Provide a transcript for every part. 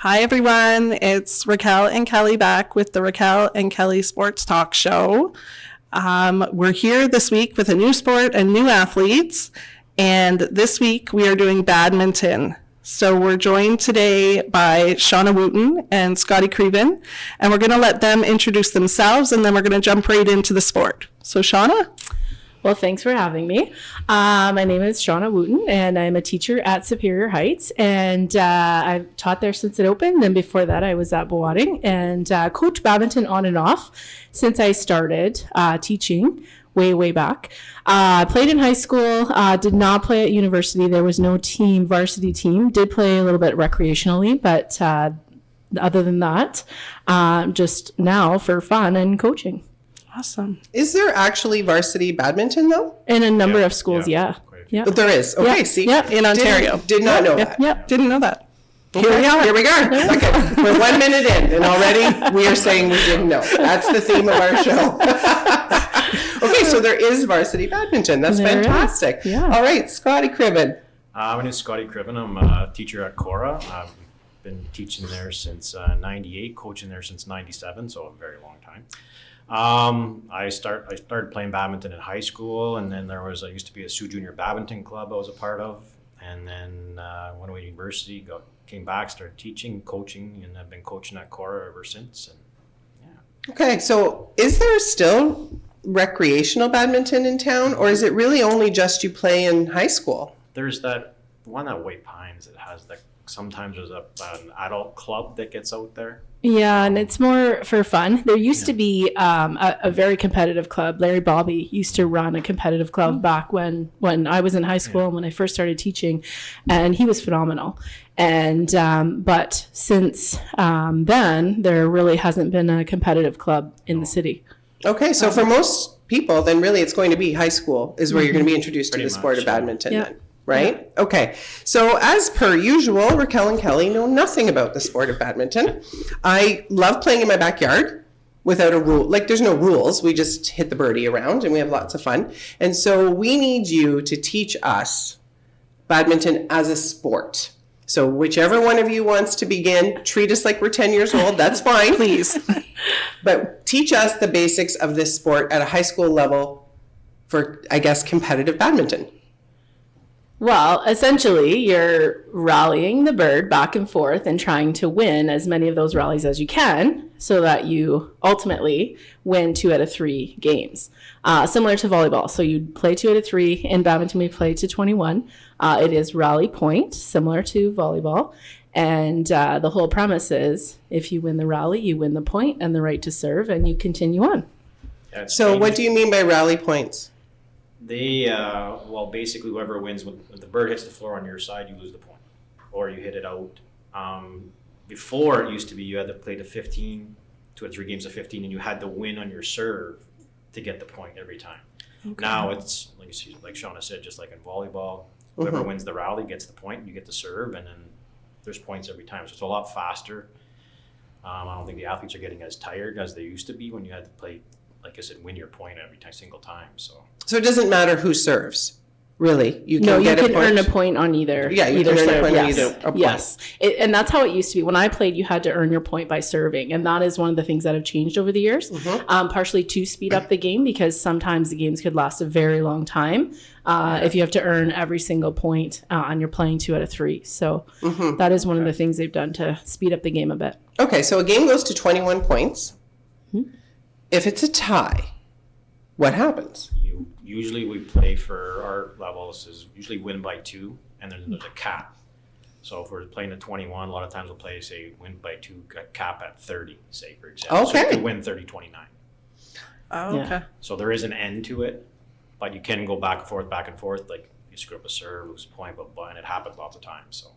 Hi, everyone. It's Raquel and Kelly back with the Raquel and Kelly Sports Talk show. We're here this week with a new sport and new athletes. And this week we are doing badminton. So we're joined today by Shauna Wooten and Scotty Creven. And we're going to let them introduce themselves, and then we're going to jump right into the sport. So Shauna? Well, thanks for having me. My name is Shauna Wooten, and I'm a teacher at Superior Heights, and I've taught there since it opened, and before that I was at Bowading, and coach badminton on and off since I started teaching way back. Played in high school, did not play at university. There was no varsity team. Did play a little bit recreationally, but other than that, just now for fun and coaching. Awesome. Is there actually varsity badminton though? In a number of schools, yeah. But there is. Okay, Yeah. see. Yep. In Ontario. Did not know that. Yep. Didn't know that. Here we are. Okay, we're 1 minute in, and already we are saying we didn't know. That's the theme of our show. Okay, so there is varsity badminton. That's There fantastic. is, yeah. All right, Scotty Criven. My name is Scotty Criven. I'm a teacher at Cora. I've been teaching there since 98, coaching there since 97, so a very long time. I started playing badminton in high school, and then there used to be a Sioux Junior Badminton Club I was a part of, and then went away to university, came back, started teaching, coaching, and I've been coaching at Cora ever since. And yeah. Okay, so is there still recreational badminton in town, or is it really only just you play in high school? There's that one at White Pines that has sometimes there's an adult club that gets out there. Yeah, and it's more for fun. There used to be a very competitive club. Larry Bobby used to run a competitive club back when I was in high school and when I first started teaching, and he was phenomenal. And but since then, there really hasn't been a competitive club in the city. Okay, so for most people, then really it's going to be high school is where you're going to be introduced to the sport of badminton. Yeah. Then. Right? Yeah. Okay. So as per usual, Raquel and Kelly know nothing about the sport of badminton. I love playing in my backyard without a rule. Like there's no rules. We just hit the birdie around and we have lots of fun. And so we need you to teach us badminton as a sport. So whichever one of you wants to begin, treat us like we're 10 years old. That's fine. Please. But teach us the basics of this sport at a high school level for, I guess, competitive badminton. Well, essentially, you're rallying the bird back and forth and trying to win as many of those rallies as you can so that you ultimately win 2 out of 3 games. Similar to volleyball. So you play 2 out of 3. In badminton, we play to 21. It is rally point, similar to volleyball. And the whole premise is if you win the rally, you win the point and the right to serve, and you continue on. Yeah, So what do you mean by rally points? Basically whoever wins, when the bird hits the floor on your side, you lose the point, or you hit it out. Before it used to be you had to play to 15, 2 or 3 games of 15, and you had to win on your serve to get the point every time. Okay. Now it's, like Shauna said, just like in volleyball, whoever wins the rally gets the point, you get to serve, and then there's points every time. So it's a lot faster. I don't think the athletes are getting as tired as they used to be when you had to play, like I said, win your point every single time. So it doesn't matter who serves, really. You can earn a point on either. Yeah, you either can earn serve. a point on Yes. either. A point. Yes, and that's how it used to be. When I played, you had to earn your point by serving, and that is one of the things that have changed over the years. Partially to speed up the game because sometimes the games could last a very long time if you have to earn every single point and you're playing 2 out of 3. So that is one of the things they've done to speed up the game a bit. Okay, so a game goes to 21 points. If it's a tie, what happens? Usually we play for our levels is usually win by 2, and then there's a cap. So if we're playing at 21, a lot of times we'll play, say, win by 2, cap at 30, say, for example. Okay. So you could win 30-29. Oh, okay. Yeah. So there is an end to it, but you can go back and forth. Like you screw up a serve, lose a point, and it happens lots of times. So.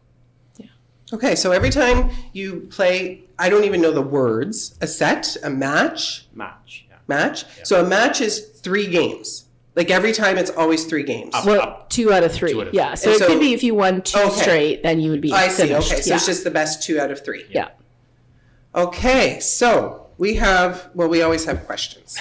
Okay, so every time you play, I don't even know the words, a set, a match? Match, yeah. Match? Yeah. So a match is 3 games. Like every time it's always 3 games. Well, 2 out of 3. 2 out of 3. Yeah, so it could be if you won 2 straight, then you would be I see, finished. okay, so it's just the best 2 out of 3. Yeah. Okay, so we always have questions.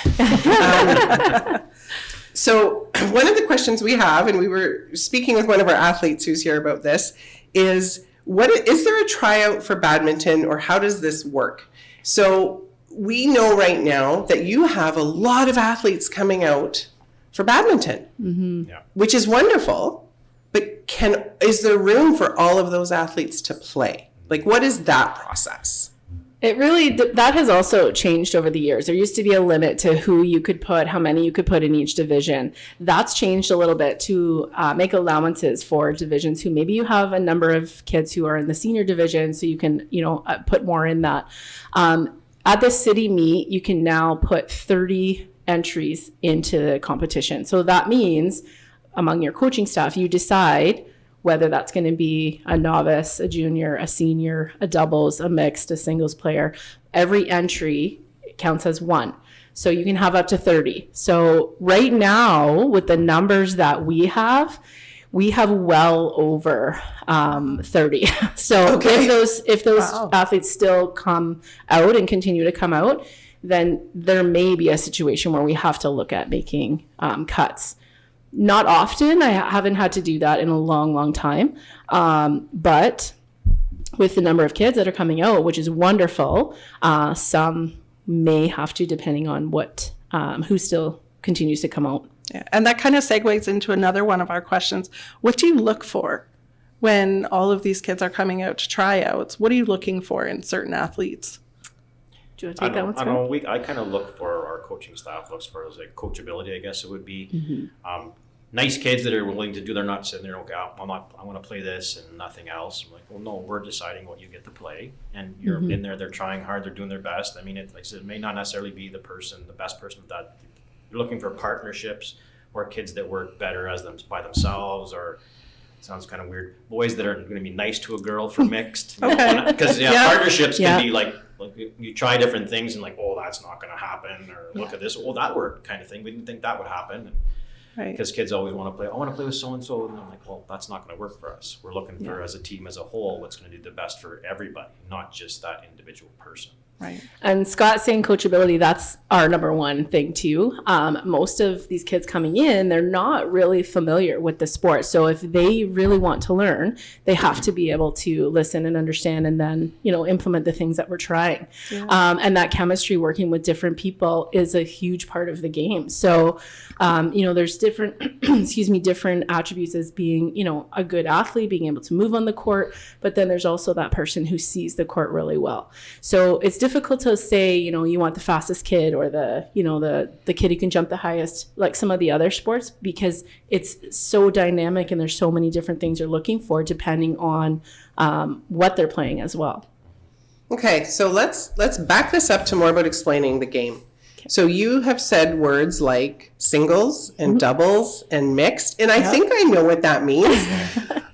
So one of the questions we have, and we were speaking with one of our athletes who's here about this, is is there a tryout for badminton, or how does this work? So we know right now that you have a lot of athletes coming out for badminton, which is wonderful. But is there room for all of those athletes to play? Like, what is that process? It really, that has also changed over the years. There used to be a limit to who you could put, how many you could put in each division. That's changed a little bit to make allowances for divisions who maybe you have a number of kids who are in the senior division, so you can, put more in that. At the city meet, you can now put 30 entries into the competition. So that means among your coaching staff, you decide whether that's going to be a novice, a junior, a senior, a doubles, a mixed, a singles player. Every entry counts as one. So you can have up to 30. So right now, with the numbers that we have well over 30. So if those athletes still come out and continue to come out, then there may be a situation where we have to look at making cuts. Not often. I haven't had to do that in a long, long time. But with the number of kids that are coming out, which is wonderful, some may have to, depending on who still continues to come out. Yeah. And that kind of segues into another one of our questions. What do you look for when all of these kids are coming out to tryouts? What are you looking for in certain athletes? Do you want to take that one, Scott? I don't know. I kind of look for, our coaching staff looks for like coachability, I guess it would be. Nice kids that are willing to do, they're not sitting there, okay, I want to play this and nothing else. I'm like, well, no, we're deciding what you get to play, and you're in there, they're trying hard, they're doing their best. I mean, like I said, it may not necessarily be the best person that you're looking for. Partnerships or kids that work better as them by themselves, or sounds kind of weird, boys that are going to be nice to a girl for mixed. Because partnerships can be like you try different things and like, oh, that's not going to happen, or look at this, oh, that worked, kind of thing. We didn't think that would happen. Because kids always want to play, I want to play with so-and-so, and I'm like, well, that's not going to work for us. We're looking for, as a team as a whole, what's going to do the best for everybody, not just that individual person. Right. And Scott saying coachability, that's our number one thing too. Most of these kids coming in, they're not really familiar with the sport. So if they really want to learn, they have to be able to listen and understand, and then, implement the things that we're trying. Yeah. And that chemistry, working with different people, is a huge part of the game. So, there's different, different attributes as being, a good athlete, being able to move on the court, but then there's also that person who sees the court really well. So it's difficult to say, you want the fastest kid, or the kid who can jump the highest, like some of the other sports, because it's so dynamic and there's so many different things you're looking for depending on what they're playing as well. Okay, so let's back this up to more about explaining the game. Okay. So you have said words like singles and doubles and mixed, and I think I know what that means,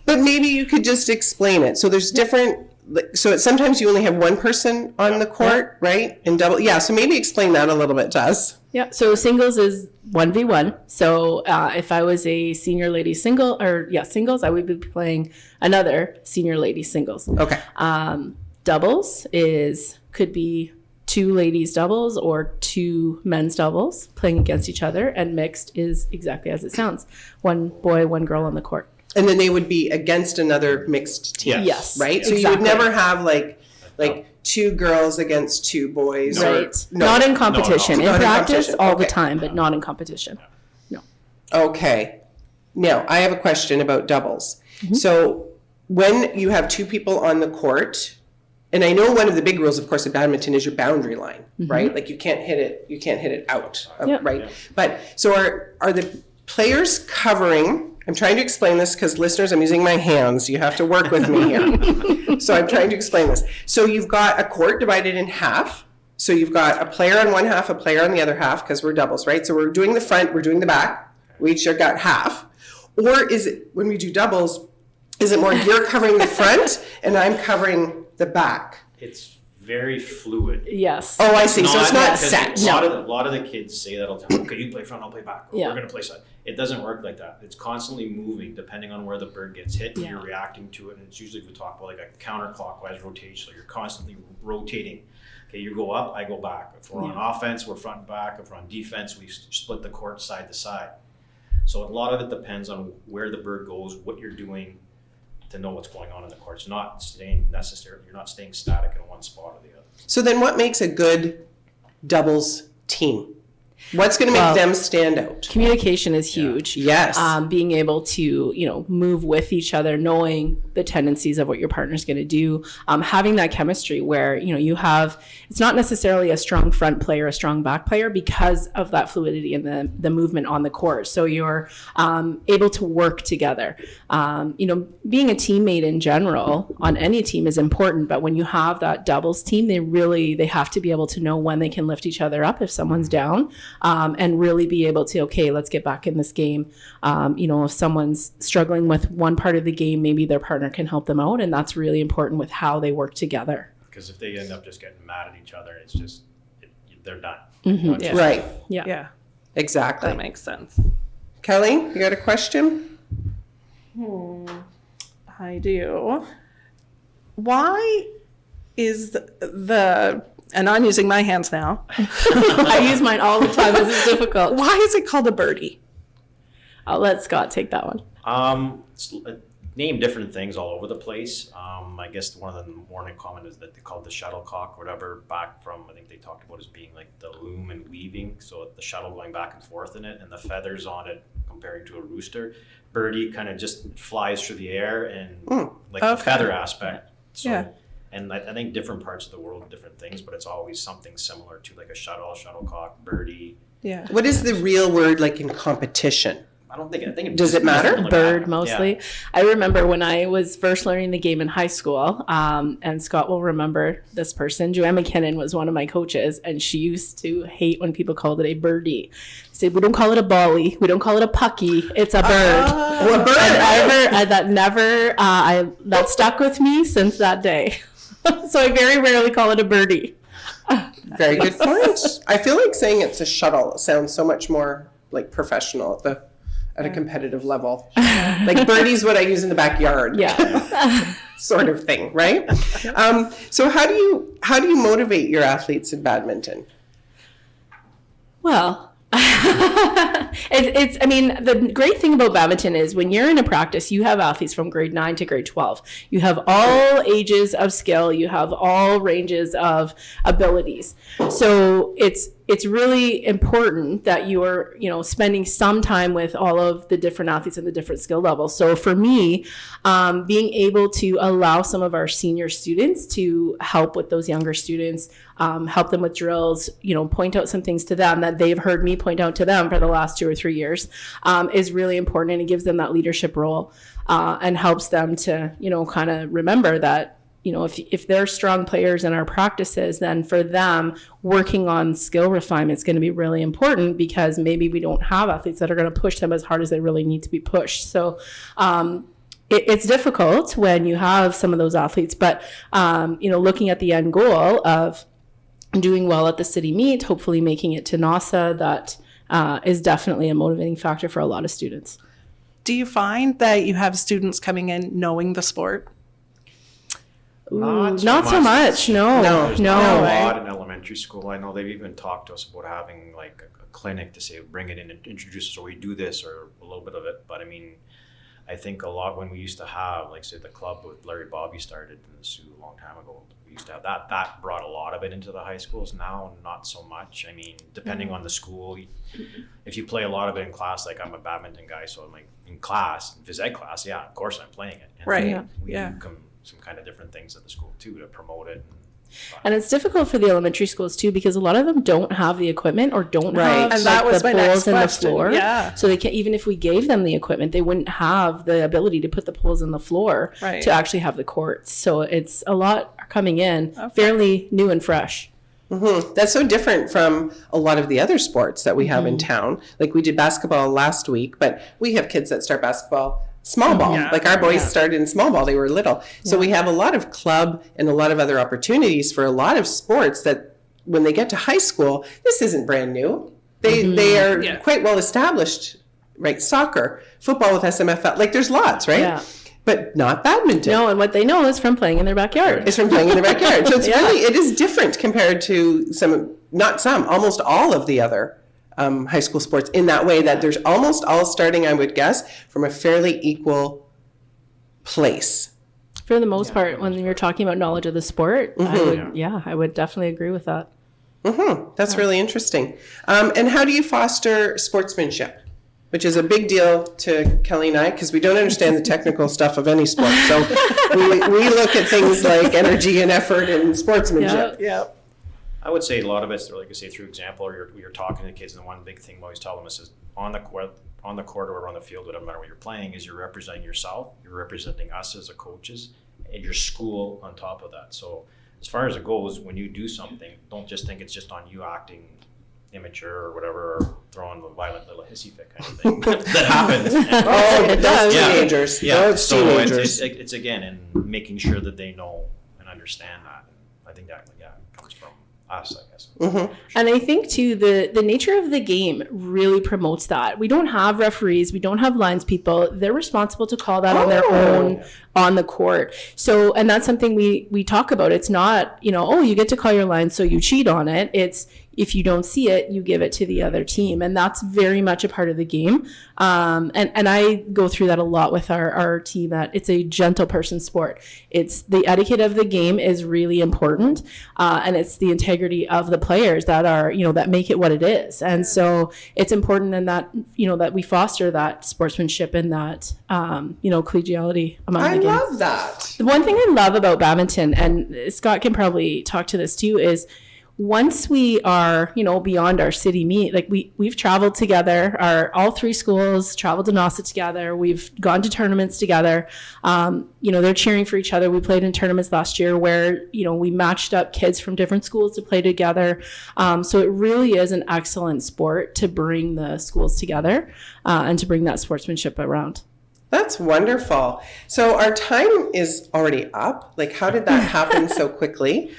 but maybe you could just explain it. So there's different. So sometimes you only have one person on the court, right? And double, so maybe explain that a little bit to us. Yeah, so singles is 1v1. So if I was a senior ladies singles, I would be playing another senior ladies singles. Okay. Doubles could be 2 ladies doubles or 2 men's doubles playing against each other, and mixed is exactly as it sounds. 1 boy, 1 girl on the court. And then they would be against another mixed team. Yes. Right? So you would never have like 2 girls against 2 boys. Right. Not in competition. No. In practice all the time, but not in competition. No. Okay. Now, I have a question about doubles. So when you have 2 people on the court, and I know one of the big rules, of course, of badminton is your boundary line, right? Like you can't hit it out, right? But so are the players covering? I'm trying to explain this because listeners, I'm using my hands. You have to work with me here. So I'm trying to explain this. So you've got a court divided in half. So you've got a player on one half, a player on the other half, because we're doubles, right? So we're doing the front, we're doing the back. We each got half. Or is it, when we do doubles, is it more you're covering the front and I'm covering the back? It's very fluid. Yes. Oh, I see. So it's not set. A lot of the kids say that all the time. Okay, you play front, I'll play back. We're going to play side. It doesn't work like that. It's constantly moving depending on where the bird gets hit. And you're reacting to it. And it's usually, we talk about like a counterclockwise rotation. So you're constantly rotating. Okay, you go up, I go back. If we're on offense, we're front and back. If we're on defense, we split the court side to side. So a lot of it depends on where the bird goes, what you're doing, to know what's going on in the court. You're not staying static in one spot or the other. So then what makes a good doubles team? What's going to make them stand out? Communication is huge. Yes. Being able to, move with each other, knowing the tendencies of what your partner's going to do, having that chemistry where, you have, it's not necessarily a strong front player, a strong back player because of that fluidity and the movement on the court. So you're able to work together. Being a teammate in general on any team is important, but when you have that doubles team, they have to be able to know when they can lift each other up if someone's down. And really be able to, okay, let's get back in this game. If someone's struggling with one part of the game, maybe their partner can help them out. And that's really important with how they work together. Because if they end up just getting mad at each other, it's just, they're done. Mm-hmm. Yeah. Right. Yeah. Exactly. That makes sense. Kelly, you got a question? I do. Why is and I'm using my hands now. I use mine all the time. This is difficult. Why is it called a birdie? I'll let Scott take that one. Name different things all over the place. I guess one of the more common is that they call it the shuttlecock or whatever, back from, I think they talked about as being like the loom and weaving. So the shuttle going back and forth in it and the feathers on it comparing to a rooster. Birdie kind of just flies through the air and the feather aspect. So, yeah. And I think different parts of the world, different things, but it's always something similar to like a shuttlecock, birdie. Yeah. What is the real word like in competition? I think Does it matter? Bird mostly. Yeah. I remember when I was first learning the game in high school, and Scott will remember this person. Joanne McKinnon was one of my coaches, and she used to hate when people called it a birdie. She said, we don't call it a bally, we don't call it a pucky, it's a bird. A bird. That stuck with me since that day. So I very rarely call it a birdie. Very good point. I feel like saying it's a shuttle sounds so much more like professional at a competitive level. Like birdie's what I use in the backyard. Yeah. Sort of thing, right? So how do you motivate your athletes in badminton? Well, the great thing about badminton is when you're in a practice, you have athletes from grade 9 to grade 12. You have all ages of skill. You have all ranges of abilities. So it's really important that you are, spending some time with all of the different athletes at the different skill levels. So for me, being able to allow some of our senior students to help with those younger students, help them with drills, point out some things to them that they've heard me point out to them for the last 2 or 3 years, is really important. And it gives them that leadership role, and helps them to, kind of remember that, if they're strong players in our practices, then for them, working on skill refinement is going to be really important because maybe we don't have athletes that are going to push them as hard as they really need to be pushed. So it's difficult when you have some of those athletes, but, looking at the end goal of doing well at the city meet, hopefully making it to NASA, that is definitely a motivating factor for a lot of students. Do you find that you have students coming in knowing the sport? Not so much. No. There's not a lot in elementary school. I know they've even talked to us about having like a clinic to say, bring it in and introduce us, or we do this, or a little bit of it. But I think a lot when we used to have, like say the club with Larry Bobby started in the Sioux a long time ago, we used to have that brought a lot of it into the high schools. Now, not so much. Depending on the school, if you play a lot of it in class, like I'm a badminton guy, so I'm like in class, in phys ed class, yeah, of course I'm playing it. And right. We do some kind of different things at the school too to promote it. And it's difficult for the elementary schools too because a lot of them don't have the equipment or don't have and that was the my next poles in the question. floor. Yeah. So they can't, even if we gave them the equipment, they wouldn't have the ability to put the poles in the floor to actually have the courts. So it's a lot coming in fairly new and fresh. Mm-hmm. That's so different from a lot of the other sports that we have in town. Like we did basketball last week, but we have kids that start basketball small ball. Like our boys started in small ball, they were little. So we have a lot of club and a lot of other opportunities for a lot of sports that when they get to high school, this isn't brand new. They are quite well established, right? Soccer, football with SMFL, like there's lots, right? Yeah. But not badminton. No, and what they know is from playing in their backyard. It's from playing in their backyard. So it's it is different compared to almost all of the other high school sports in that way that there's almost all starting, I would guess, from a fairly equal place. For the most part, when you're talking about knowledge of the sport, I would definitely agree with that. That's really interesting. And how do you foster sportsmanship, which is a big deal to Kelly and I, because we don't understand the technical stuff of any sport. So we look at things like energy and effort and sportsmanship. Yeah. I would say a lot of it's, like I say, through example, or you're talking to the kids, and the one big thing I always tell them is on the court or on the field, whatever matter what you're playing, is you're representing yourself, you're representing us as a coaches, and your school on top of that. So as far as it goes, when you do something, don't just think it's just on you acting immature or whatever, or throwing the violent little hissy fit kind of thing that happens. It does. Teenagers. Yeah. Those So teenagers. it's again, and making sure that they know and understand that. I think that comes from us, I guess. And I think too, the nature of the game really promotes that. We don't have referees, we don't have lines people. They're responsible to call that on their own on the court. So, and that's something we talk about. It's not, you get to call your line, so you cheat on it. It's, if you don't see it, you give it to the other team. And that's very much a part of the game. And I go through that a lot with our team, that it's a gentle person sport. It's the etiquette of the game is really important. And it's the integrity of the players that are, that make it what it is. And so it's important in that, that we foster that sportsmanship and that, collegiality among the game. I love that. The one thing I love about badminton, and Scott can probably talk to this too, is once we are, beyond our city meet, like we've traveled together, all three schools traveled to NASA together. We've gone to tournaments together. They're cheering for each other. We played in tournaments last year where, we matched up kids from different schools to play together. So it really is an excellent sport to bring the schools together and to bring that sportsmanship around. That's wonderful. So our time is already up. Like, how did that happen so quickly?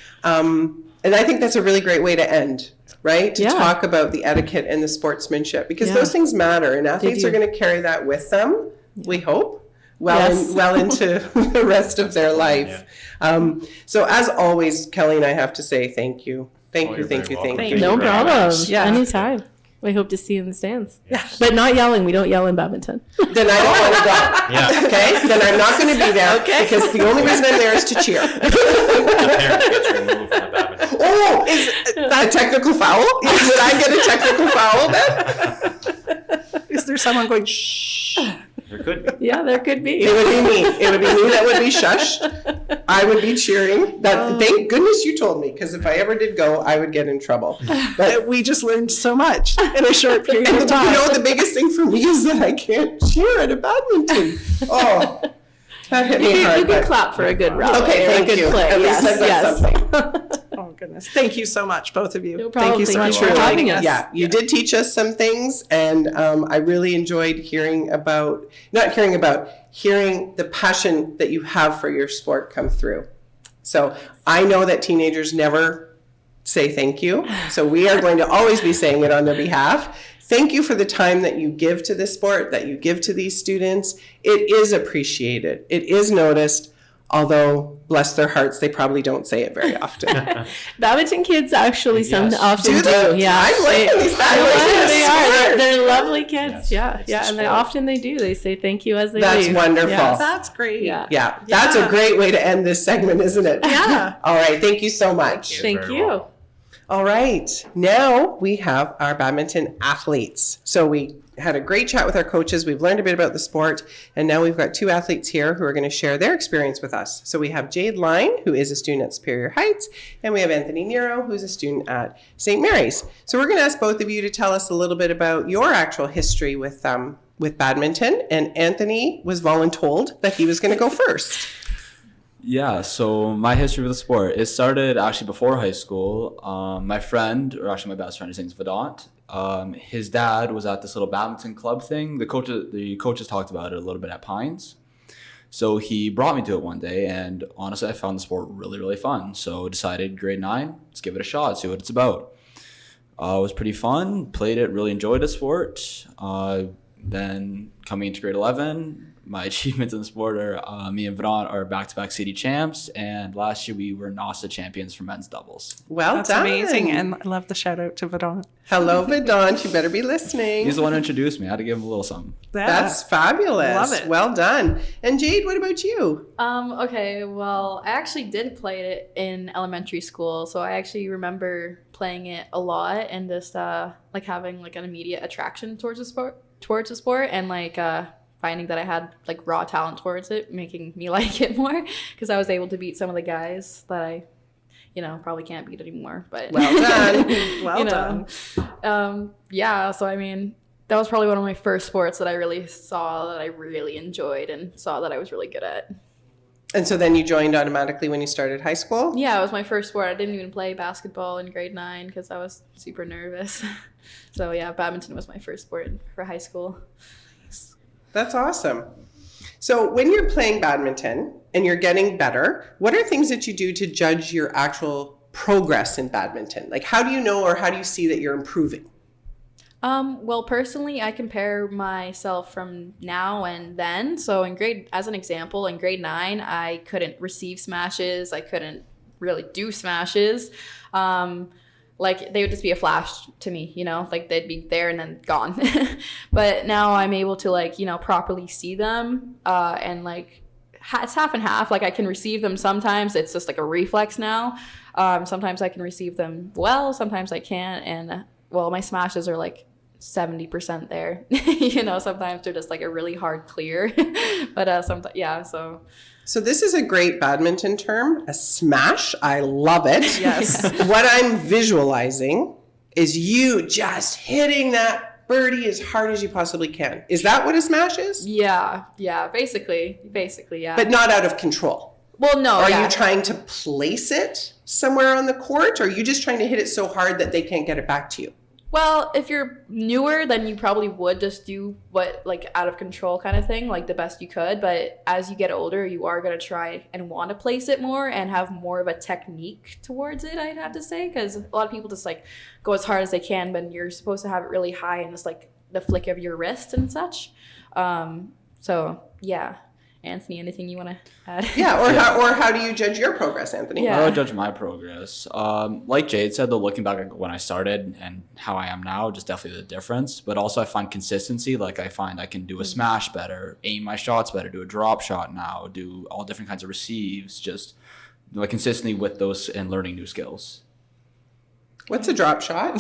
And I think that's a really great way to end, right? To talk about the etiquette and the sportsmanship, because those things matter, and athletes are going to carry that with them, we hope, well into the rest of their life. So as always, Kelly and I have to say thank you. Thank you. No problem. Yeah. Anytime. We hope to see you in the stands. Yes. But not yelling. We don't yell in badminton. Then I don't want to go. Okay? Then I'm not going to be there because the only reason I'm there is to cheer. The parent gets removed from the badminton. Oh, is that a technical foul? Did I get a technical foul then? Is there someone going, shh? There could be. Yeah, there could be. It would be me. It would be me that would be shushed. I would be cheering. Thank goodness you told me, because if I ever did go, I would get in trouble. But We just learned so much in a short period and of time. the biggest thing for me is that I can't cheer at a badminton. Oh, that hit me hard. You can but- clap for a good rally. Okay, or a thank good you. play. At least I've got Yes. something. Oh, goodness. Thank you so much, both of you. No problem. Thank you so Thank much you for for joining having us. us. Yeah, you did teach us some things, and I really enjoyed hearing the passion that you have for your sport come through. So I know that teenagers never say thank you, so we are going to always be saying it on their behalf. Thank you for the time that you give to this sport, that you give to these students. It is appreciated. It is noticed, although, bless their hearts, they probably don't say it very often. Badminton kids actually often Do do. they? Yeah, I'm liking these badminton they smart. are. They're lovely kids. Yes. Yeah, and often they do. They say thank you as they That's leave. wonderful. Yes. That's great. Yeah. Yeah, that's a great way to end this segment, isn't it? Yeah. All right, thank you so much. Thank Very you. well. All right, now we have our badminton athletes. So we had a great chat with our coaches. We've learned a bit about the sport, and now we've got two athletes here who are going to share their experience with us. So we have Jade Line, who is a student at Superior Heights, and we have Anthony Nero, who's a student at St. Mary's. So we're going to ask both of you to tell us a little bit about your actual history with badminton. And Anthony was voluntold that he was going to go first. Yeah, so my history with the sport, it started actually before high school. My friend, or actually my best friend, his name's Vedant. His dad was at this little badminton club thing. The coaches talked about it a little bit at Pines. So he brought me to it one day, and honestly, I found the sport really, really fun. So decided grade 9, let's give it a shot, see what it's about. It was pretty fun, played it, really enjoyed the sport. Then coming into grade 11, my achievements in the sport are me and Vedant are back-to-back city champs, and last year we were NASA champions for men's doubles. Well That's done. amazing. And I love the shout out to Vedant. Hello, Vedant. You better be listening. He's the one who introduced me. I had to give him a little something. That's fabulous. Love it. Well done. And Jade, what about you? Okay, well, I actually did play it in elementary school, so I actually remember playing it a lot and just like having like an immediate attraction towards the sport and like finding that I had like raw talent towards it, making me like it more because I was able to beat some of the guys that I, probably can't beat anymore. But Well done. Well done. Yeah, so I mean, that was probably one of my first sports that I really saw that I really enjoyed and saw that I was really good at. And so then you joined automatically when you started high school? Yeah, it was my first sport. I didn't even play basketball in grade 9 because I was super nervous. So yeah, badminton was my first sport for high school. That's awesome. So when you're playing badminton and you're getting better, what are things that you do to judge your actual progress in badminton? Like how do you know or how do you see that you're improving? Well, personally, I compare myself from now and then. So as an example, in grade 9, I couldn't receive smashes. I couldn't really do smashes. Like they would just be a flash to me, like they'd be there and then gone. But now I'm able to properly see them. And like it's half and half. Like I can receive them sometimes. It's just like a reflex now. Sometimes I can receive them well. Sometimes I can't. And my smashes are like 70% there. Sometimes they're just like a really hard clear. But sometimes, yeah, So this is a great badminton term, a smash. I love it. Yes. What I'm visualizing is you just hitting that birdie as hard as you possibly can. Is that what a smash is? yeah, basically, yeah. But not out of control. Well, no, Are yeah. you trying to place it somewhere on the court, or are you just trying to hit it so hard that they can't get it back to you? Well, if you're newer, then you probably would just do what, like, out of control kind of thing, like the best you could. But as you get older, you are going to try and want to place it more and have more of a technique towards it, I'd have to say. Because a lot of people just, like, go as hard as they can, but you're supposed to have it really high and just, like, the flick of your wrist and such. So, yeah. Anthony, anything you want to add? Yeah, or how do you judge your progress, Anthony? Yeah. How do I judge my progress? Like Jade said, though, looking back at when I started and how I am now, just definitely the difference. But also I find consistency. Like I find I can do a smash better, aim my shots better, do a drop shot now, do all different kinds of receives, just like consistently with those and learning new skills. What's a drop shot?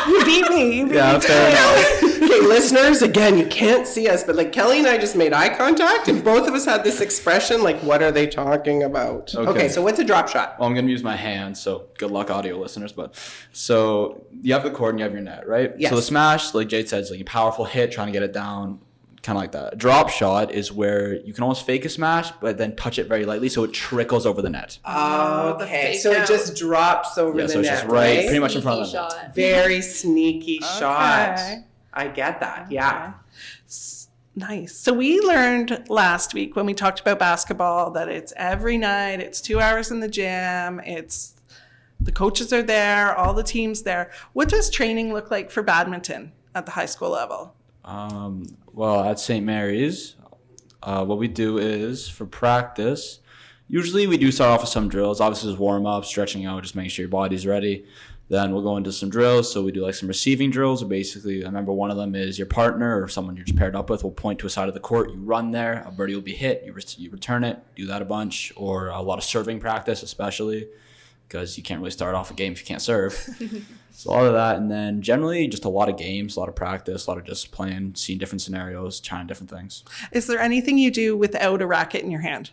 You beat me. Yeah, fair enough. Okay, listeners, again, you can't see us, but like Kelly and I just made eye contact and both of us had this expression like, what are they talking about? Okay, so what's a drop shot? Well, I'm going to use my hands, so good luck, audio listeners. But so you have the court and you have your net, right? Yes. So the smash, like Jade said, is like a powerful hit, trying to get it down, kind of like that. A drop shot is where you can almost fake a smash, but then touch it very lightly so it trickles over the net. the Okay, fake so out. it just drops over Yeah, the so it's net, just right, right? pretty much in front of the Sneaky net. shot. Very sneaky shot. Okay. I get that, yeah. Nice. So we learned last week when we talked about basketball that it's every night, it's 2 hours in the gym, it's the coaches are there, all the teams there. What does training look like for badminton at the high school level? Well, at St. Mary's, what we do is for practice, usually we do start off with some drills. Obviously, just warm up, stretching out, just making sure your body's ready. Then we'll go into some drills. So we do like some receiving drills. Basically, I remember one of them is your partner or someone you're just paired up with will point to a side of the court. You run there, a birdie will be hit, you return it, do that a bunch, or a lot of serving practice, especially because you can't really start off a game if you can't serve. So a lot of that, and then generally just a lot of games, a lot of practice, a lot of just playing, seeing different scenarios, trying different things. Is there anything you do without a racket in your hand?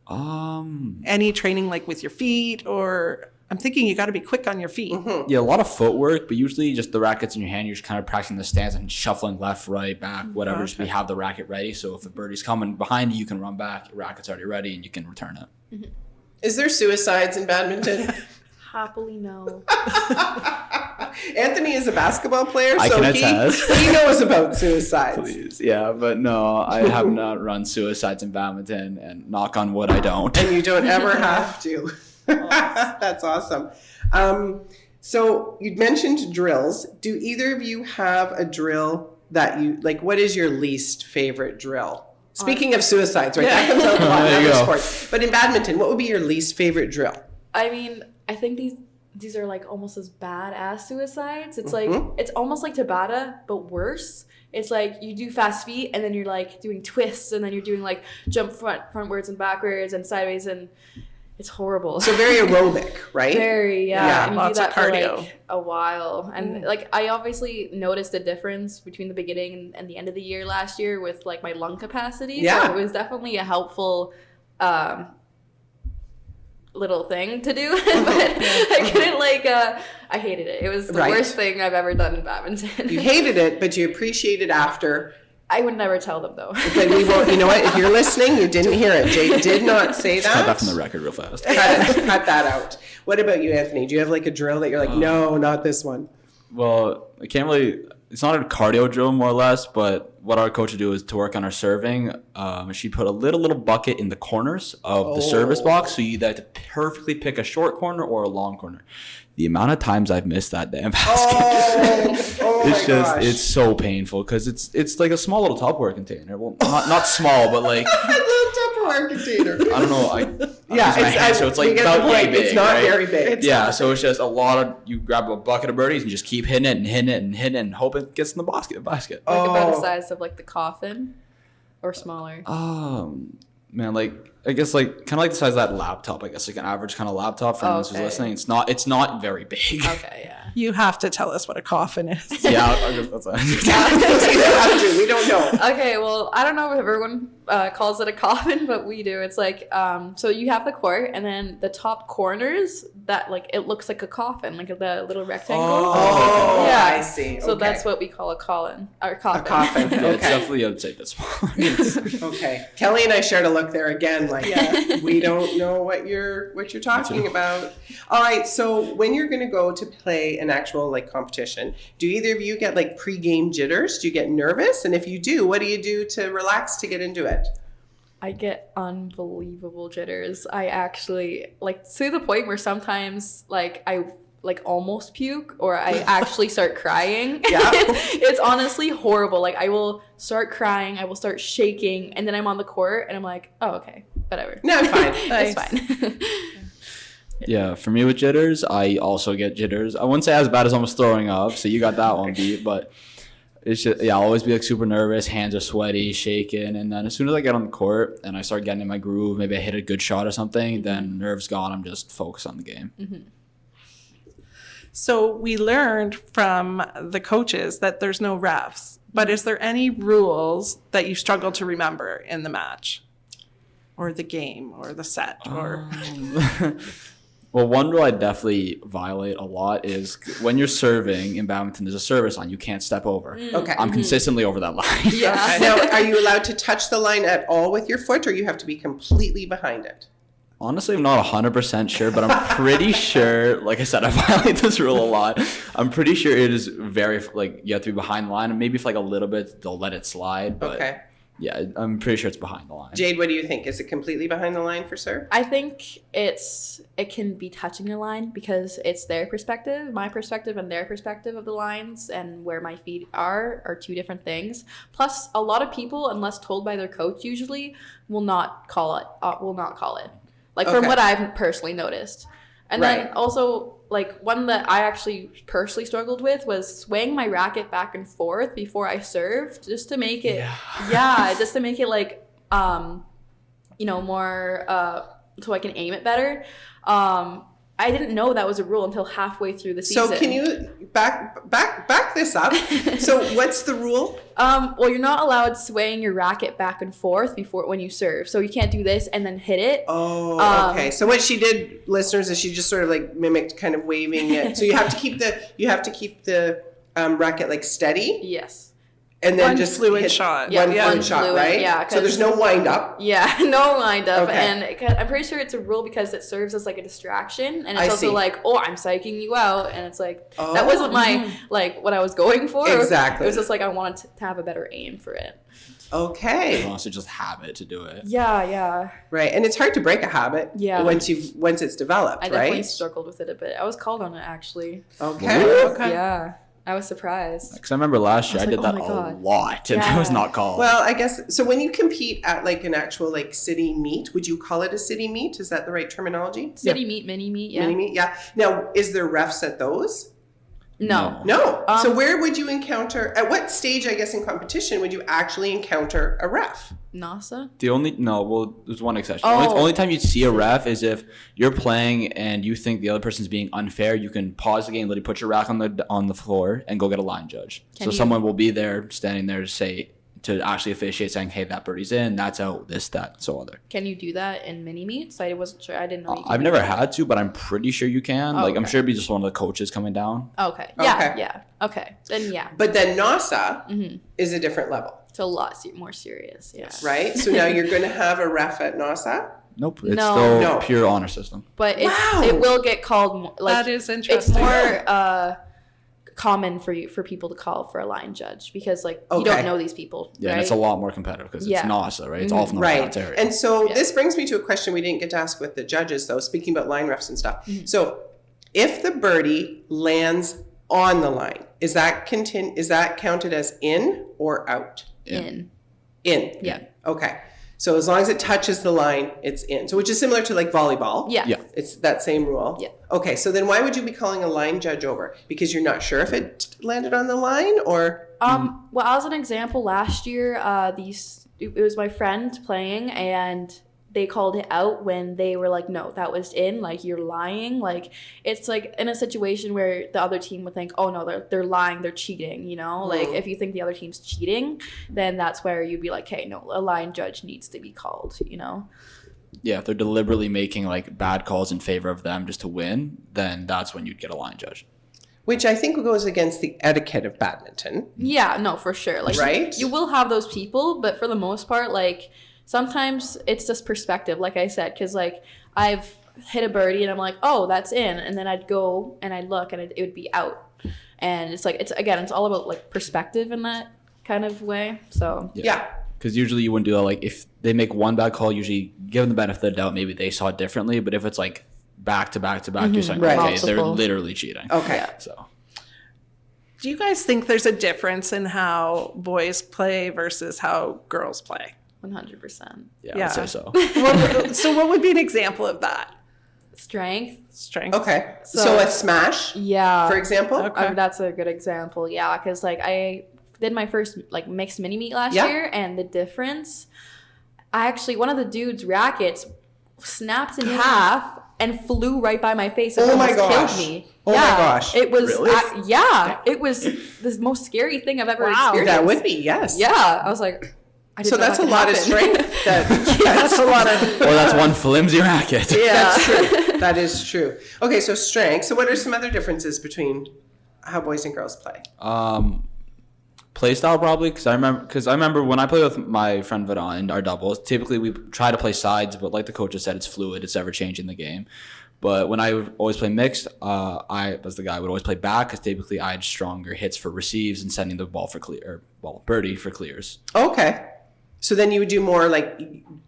Any training like with your feet, or I'm thinking you got to be quick on your feet. Mm-hmm. Yeah, a lot of footwork, but usually just the rackets in your hand, you're just kind of practicing the stance and shuffling left, right, back, whatever. Just we have the racket ready. So if a birdie's coming behind you, you can run back, your racket's already ready, and you can return it. Is there suicides in badminton? Happily no. Anthony is a basketball player, I so can attest. he knows about suicides. Please. Yeah, but no, I have not run suicides in badminton, and knock on wood, I don't. And you don't ever have to. That's awesome. So you'd mentioned drills. Do either of you have a drill that you like? What is your least favorite drill? Speaking of suicides, right? That comes out a lot in other sports. But in badminton, what would be your least favorite drill? I mean, I think these are like almost as bad as suicides. It's like it's almost like Tabata, but worse. It's like you do fast feet and then you're like doing twists and then you're doing like jump frontwards and backwards and sideways, and it's horrible. So very aerobic, right? Very, yeah. And you lots do of that for cardio. like a while. And like I obviously noticed a difference between the beginning and the end of the year last year with like my lung capacity. Yeah. So it was definitely a helpful little thing to do. But I couldn't like I hated it. It was the worst thing I've ever done in badminton. You hated it, but you appreciate it after. I would never tell them though. But we won't. You know what? If you're listening, you didn't hear it. Jade did not say that. Cut that from the record real fast. Cut that out. What about you, Anthony? Do you have like a drill that you're like, no, not this one? Well, I can't really. It's not a cardio drill, more or less. But what our coach would do is to work on our serving. She put a little bucket in the corners of the service box, so you either have to perfectly pick a short corner or a long corner. The amount of times I've missed that damn basket, it's so painful because it's like a small little Tupperware container. Well, not small, but like A little Tupperware container. I don't know. So it's like we get about the point. yay big, It's not right? very big. So it's just a lot of, you grab a bucket of birdies and just keep hitting it and hitting it and hitting it and hope it gets in the basket. Like about the size of like the coffin or smaller. Man, like I guess like kind of like the size of that laptop. I guess like an average kind of laptop for anyone who's listening. It's not very big. Okay, yeah. You have to tell us what a coffin is. Yeah, I guess that's We don't know. Okay, well, I don't know if everyone calls it a coffin, but we do. It's like, so you have the court, and then the top corners, that like, it looks like a coffin, like the little rectangle. Oh, yeah. I see. So Okay. that's what we call a coffin. A coffin. Yeah, it's Okay. definitely, I would say that's small. Okay. Kelly and I shared a look there again. Like, we don't know what you're talking about. All right. So when you're going to go to play an actual like competition, do either of you get like pre-game jitters? Do you get nervous? And if you do, what do you do to relax to get into it? I get unbelievable jitters. I actually, like, to the point where sometimes, like, I like almost puke or I actually start crying. Yeah. It's honestly horrible. Like, I will start crying, I will start shaking, and then I'm on the court and I'm like, oh, okay, whatever. No, I'm fine. It's fine. Yeah, for me with jitters, I also get jitters. I wouldn't say as bad as almost throwing up, so you got that one beat, but it's just, I'll always be like super nervous, hands are sweaty, shaking, and then as soon as I get on the court and I start getting in my groove, maybe I hit a good shot or something, then nerves gone, I'm just focused on the game. Mm-hmm. So we learned from the coaches that there's no refs, but is there any rules that you struggle to remember in the match or the game or the set or? Well, one rule I definitely violate a lot is when you're serving in badminton, there's a service line you can't step over. Okay. I'm consistently over that line. Yeah. Now, are you allowed to touch the line at all with your foot, or you have to be completely behind it? Honestly, I'm not 100% sure, but I'm pretty sure, like I said, I violate this rule a lot. I'm pretty sure it is very, like, you have to be behind the line, and maybe if like a little bit, they'll let it slide. But Okay. yeah, I'm pretty sure it's behind the line. Jade, what do you think? Is it completely behind the line for serve? I think it can be touching the line because it's their perspective, my perspective, and their perspective of the lines, and where my feet are two different things. Plus, a lot of people, unless told by their coach, usually will not call it. Like from Okay. what I've personally noticed, and Right. then also like one that I actually personally struggled with was swaying my racket back and forth before I served, just to make it, just to make it like, more, so I can aim it better. I didn't know that was a rule until halfway through the season. So can you back this up? So what's the rule? Well, you're not allowed swaying your racket back and forth when you serve. So you can't do this and then hit it. Oh, okay. So what she did, listeners, is she just sort of like mimicked kind of waving it. So you have to keep the racket like steady. Yes. And then One just fluid hit shot. One Yeah, fluid one shot, fluid, right? yeah, So there's no wind up. Yeah, no wind up. Okay. And I'm pretty sure it's a rule because it serves as like a distraction. And it's I also see. like, oh, I'm psyching you out. And it's like, Oh. that wasn't my, like, what I was going for. Exactly. It was just like, I wanted to have a better aim for it. Okay. He wants to just habit to do it. Yeah. Right. And it's hard to break a habit Yeah. once it's developed, I definitely right? struggled with it a bit. I was called on it actually. Okay. Okay. Yeah. I was surprised. Because I remember last year I, I was did like, that oh my a God. lot, and I was Yeah. not called. Well, I guess, so when you compete at like an actual like city meet, would you call it a city meet? Is that the right terminology? City meet, mini meet, yeah. Mini meet? Yeah. Now, is there refs at those? No. No. So where would you encounter, at what stage, I guess, in competition would you actually encounter a ref? NASA? There's one exception. Oh. Only time you'd see a ref is if you're playing and you think the other person's being unfair. You can pause the game, literally put your rack on the floor, and go get a line judge. Can So you- someone will be there, standing there to actually officiate, saying, "Hey, that birdie's in. That's out. This, that, so other." Can you do that in mini meets? I wasn't sure. I didn't know you could I've do never that. had to, but I'm pretty sure you can. Oh, Like, I'm okay. sure it'd be just one of the coaches coming down. Okay. Okay. Yeah. Okay. Then yeah. But then NASA Mm-hmm. is a different level, It's a lot more serious. Yeah. right? So now you're going to have a ref at NASA? Nope, it's No. still No. pure honor system. But Wow. it will get called more, like That is it's interesting. more common for people to call for a line judge because like you Okay. don't know these people. Yeah, right? and it's a lot more competitive because Yeah. it's NASA, right? It's all from the Right. Ontario. And so Yeah. this brings me to a question we didn't get to ask with the judges, though, speaking about line refs and stuff. Mm-hmm. So if the birdie lands on the line, is that counted as in or out? in. In. Yeah. Okay. So as long as it touches the line, it's in. So which is similar to like volleyball. Yeah. Yeah. It's that same rule. Yeah. Okay. So then why would you be calling a line judge over? Because you're not sure if it landed on the line or? Well, as an example, last year, it was my friend playing, and they called it out when they were like, "No, that was in. Like you're lying." Like it's like in a situation where the other team would think, "Oh no, they're lying, they're cheating." You know, like if you think the other team's cheating, then that's where you'd be like, "Hey, no, a line judge needs to be called." You know. Yeah, if they're deliberately making like bad calls in favor of them just to win, then that's when you'd get a line judge. Which I think goes against the etiquette of badminton. Yeah, no, for sure. Like Right? you will have those people, but for the most part, like sometimes it's just perspective, like I said, because like I've hit a birdie and I'm like, oh, that's in, and then I'd go and I'd look and it would be out, and it's like it's all about like perspective in that kind of way. So Yeah. Because usually you wouldn't do that. Like if they make one bad call, usually give them the benefit of the doubt. Maybe they saw it differently. But if it's like back to back to back, you're saying, Right. okay, they're Multiple. literally cheating. Okay. Yeah. So Do you guys think there's a difference in how boys play versus how girls play? 100% yeah, Yeah. I'd say so. So what would be an example of that? strength. Strength. Okay. So, So- a smash, Yeah. for example? Okay. That's a good example. Yeah, because like I did my first like mixed mini meet last Yeah. year, and the difference, I actually one of the dude's rackets snapped in half and flew right by my face and Oh my almost gosh. killed me. Oh my Yeah, gosh. It was Really? it was the most scary thing I've ever Wow. experienced. That would be, yes. Yeah, I was like, I didn't So know that's that a could lot of happen. strength. That, That's a lot of. Or that's one flimsy racket. That's true. That is true. Okay, so strength. So what are some other differences between how boys and girls play? Play style probably because I remember when I play with my friend Vedant in our doubles, typically we try to play sides, but like the coach has said, it's fluid, it's ever changing the game. But when I would always play mixed, I as the guy would always play back because typically I had stronger hits for receives and sending the ball for birdie for clears. Okay. So then you would do more like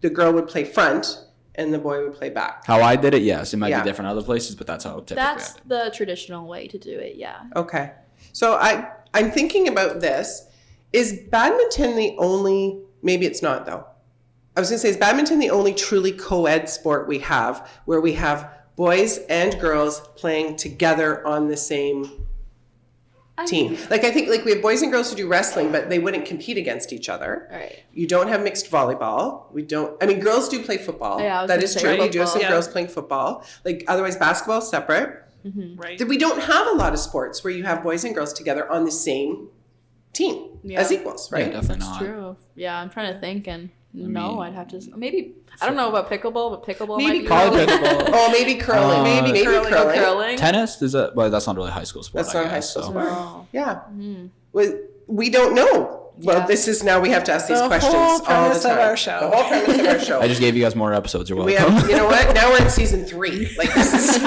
the girl would play front and the boy would play back. How I did it, yes, it might Yeah. be different other places, but that's how typically That's I did. the traditional way to do it. Yeah. Okay. So I'm thinking about this. Is badminton the only, maybe it's not though. I was going to say, is badminton the only truly co-ed sport we have where we have boys and girls playing together on the same team? Like I think like we have boys and girls who do wrestling, but they wouldn't compete against each other. Right. You don't have mixed volleyball. Girls do play football. Yeah, I was That gonna is say true. You do have some football. girls playing football. Like otherwise basketball is separate. Right. That we don't have a lot of sports where you have boys and girls together on the same team Yeah. as equals, right? Yeah, definitely That's not. true. Yeah, I'm trying to think, and no, mean- I'd have to maybe. I don't know about pickleball, but pickleball Maybe might be Probably really- pickleball. Oh, maybe curling. maybe curling. curling. curling. Tennis is well, that's not really a high school sport. That's I not a high guess, school so. sport. Oh. Yeah. We don't know. Well, Yeah. this is now we have to ask these The questions whole all the premise of time. our show. The whole premise of our show. I just gave you guys more episodes. You're we welcome. have, you know what? Now we're in season 3. Like this is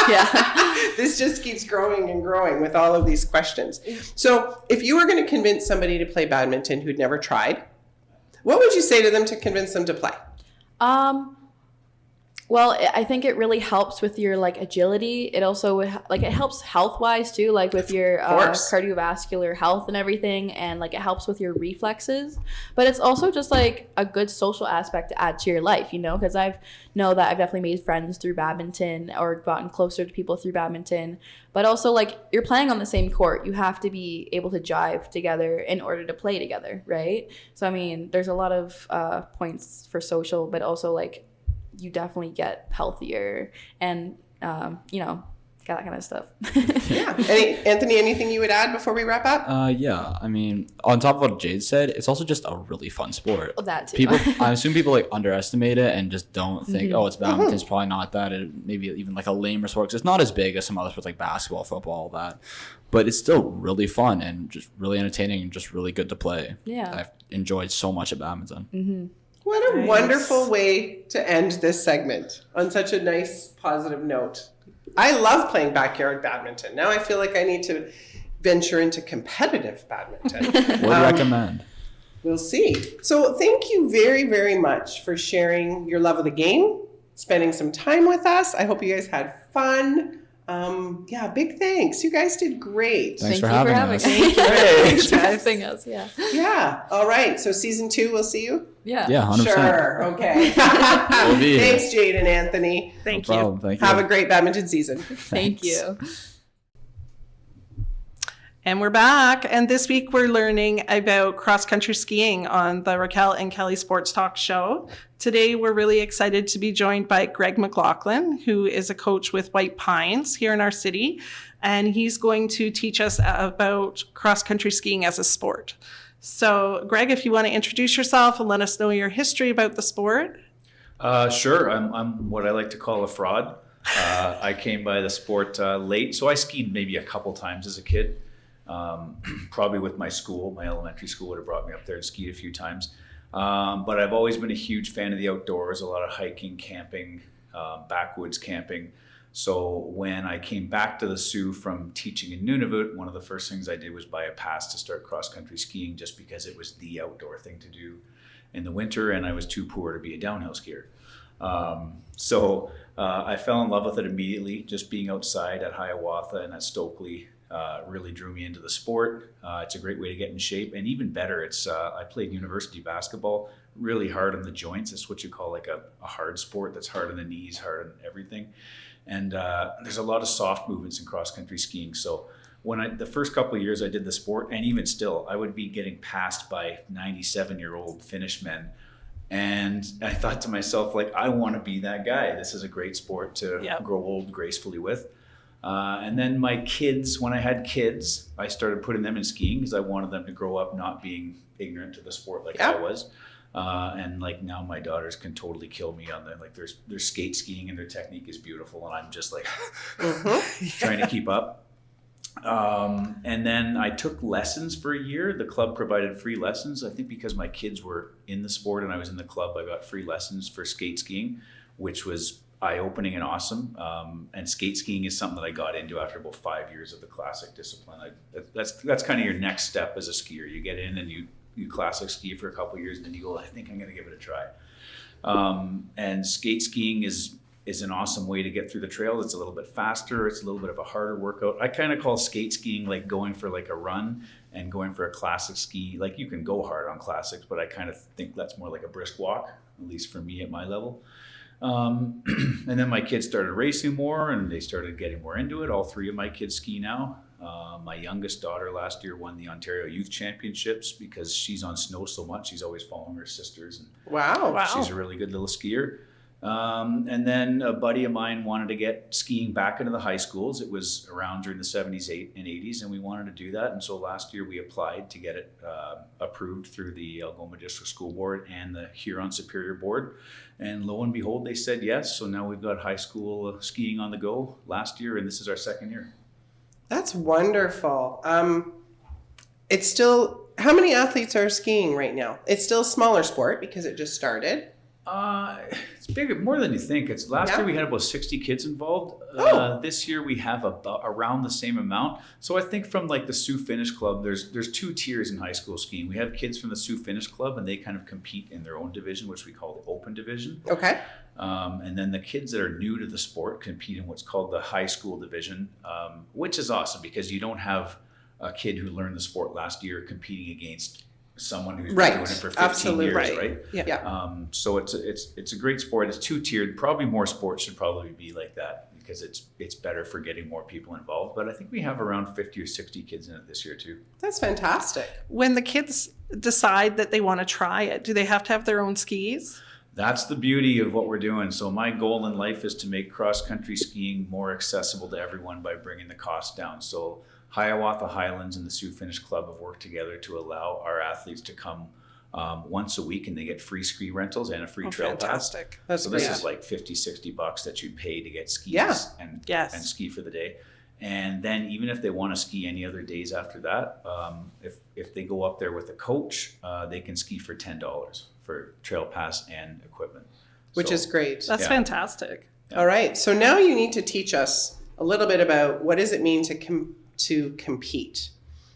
Yeah. this just keeps growing and growing with all of these questions. So if you were going to convince somebody to play badminton who'd never tried, What would you say to them to convince them to play? Well, I think it really helps with your like agility. It also like it helps health wise too, like with your cardiovascular health and everything, and like it helps with your reflexes. But it's also just like a good social aspect to add to your life, you know, because I've definitely made friends through badminton or gotten closer to people through badminton. But also like you're playing on the same court, you have to be able to jive together in order to play together, right? So I mean, there's a lot of points for social, but also like you definitely get healthier and, you know, that kind of stuff. Yeah. Anthony, anything you would add before we wrap up? Yeah. I mean, on top of what Jade said, it's also just a really fun sport. Well, that too. People, I assume people like underestimate it and just don't think, oh, it's badminton. It's probably not that. Maybe even like a lamer sport because it's not as big as some other sports like basketball, football, all that. But it's still really fun and just really entertaining and just really good to play. Yeah. I've enjoyed so much at badminton. Mm-hmm. What a wonderful way to end this segment on such a nice, positive note. I love playing backyard badminton. Now I feel like I need to venture into competitive badminton. Would recommend. We'll see. So thank you very, very much for sharing your love of the game, spending some time with us. I hope you guys had fun. Yeah, big thanks. You guys did great. Thanks for having us. Thanks for having us. Yeah. Yeah. All right. So season 2, we'll see you. Yeah. Yeah, 100%. Sure. Okay. We'll be here. Thanks, Jade and Anthony. Thank No you. problem. Thank you. Have a great badminton season. Thank you. And we're back. And this week we're learning about cross-country skiing on the Raquel and Kelly Sports Talk show. Today we're really excited to be joined by Greg McLaughlin, who is a coach with White Pines here in our city. And he's going to teach us about cross-country skiing as a sport. So Greg, if you want to introduce yourself and let us know your history about the sport. Sure. I'm what I like to call a fraud. I came by the sport late, so I skied maybe a couple times as a kid. Probably with my school, my elementary school would have brought me up there and skied a few times. But I've always been a huge fan of the outdoors, a lot of hiking, camping, backwoods camping. So when I came back to the Sioux from teaching in Nunavut, one of the first things I did was buy a pass to start cross-country skiing just because it was the outdoor thing to do in the winter and I was too poor to be a downhill skier. So I fell in love with it immediately. Just being outside at Hiawatha and at Stokely really drew me into the sport. It's a great way to get in shape, and even better, it's I played university basketball, really hard on the joints. It's what you call like a hard sport that's hard on the knees, hard on everything. And there's a lot of soft movements in cross-country skiing. So when the first couple of years I did the sport, and even still, I would be getting passed by 97-year-old Finnish men. And I thought to myself, like, I want to be that guy. This is a great sport to grow old gracefully with. And then my kids, when I had kids, I started putting them in skiing because I wanted them to grow up not being ignorant to the sport like I was. And like now my daughters can totally kill me on the, like they're skate skiing and their technique is beautiful. And I'm just like trying to keep up. And then I took lessons for a year. The club provided free lessons. I think because my kids were in the sport and I was in the club, I got free lessons for skate skiing, which was eye-opening and awesome. And skate skiing is something that I got into after about 5 years of the classic discipline. That's kind of your next step as a skier. You get in and you classic ski for a couple of years and then you go, I think I'm going to give it a try. And skate skiing is an awesome way to get through the trail. It's a little bit faster. It's a little bit of a harder workout. I kind of call skate skiing like going for like a run and going for a classic ski. Like you can go hard on classics, but I kind of think that's more like a brisk walk, at least for me at my level. And then my kids started racing more and they started getting more into it. All three of my kids ski now. My youngest daughter last year won the Ontario Youth Championships because she's on snow so much. She's always following her sisters. And Wow. she's a really good little skier. And then a buddy of mine wanted to get skiing back into the high schools. It was around during the 70s and 80s, and we wanted to do that. And so last year we applied to get it approved through the Algoma District School Board and the Huron Superior Board. And lo and behold, they said yes. So now we've got high school skiing on the go last year, and this is our second year. That's wonderful. It's still, how many athletes are skiing right now? It's still a smaller sport because it just started. It's bigger, more than you think. It's last Yeah? year we had about 60 kids involved. Oh. This year we have about around the same amount. So I think from like the Sioux Finish Club, there's 2 tiers in high school skiing. We have kids from the Sioux Finish Club, and they kind of compete in their own division, which we call the open division. Okay. And then the kids that are new to the sport compete in what's called the high school division, which is awesome because you don't have a kid who learned the sport last year competing against someone who's been doing it for 15 Absolutely. years, right? Yeah. So it's a great sport. It's 2-tiered. Probably more sports should probably be like that because it's better for getting more people involved. But I think we have around 50 or 60 kids in it this year too. That's fantastic. When the kids decide that they want to try it, do they have to have their own skis? That's the beauty of what we're doing. So my goal in life is to make cross-country skiing more accessible to everyone by bringing the cost down. So Hiawatha Highlands and the Sioux Finish Club have worked together to allow our athletes to come once a week, and they get free ski rentals and a free trail Fantastic. That's pass. So great. this is like $50-$60 that you'd pay to get skis Yeah. and Yes. ski for the day. And then even if they want to ski any other days after that, if they go up there with a coach, they can ski for $10 for trail pass and equipment. Which So- is great. That's Yeah. fantastic. All right. So now you need to teach us a little bit about what does it mean to compete.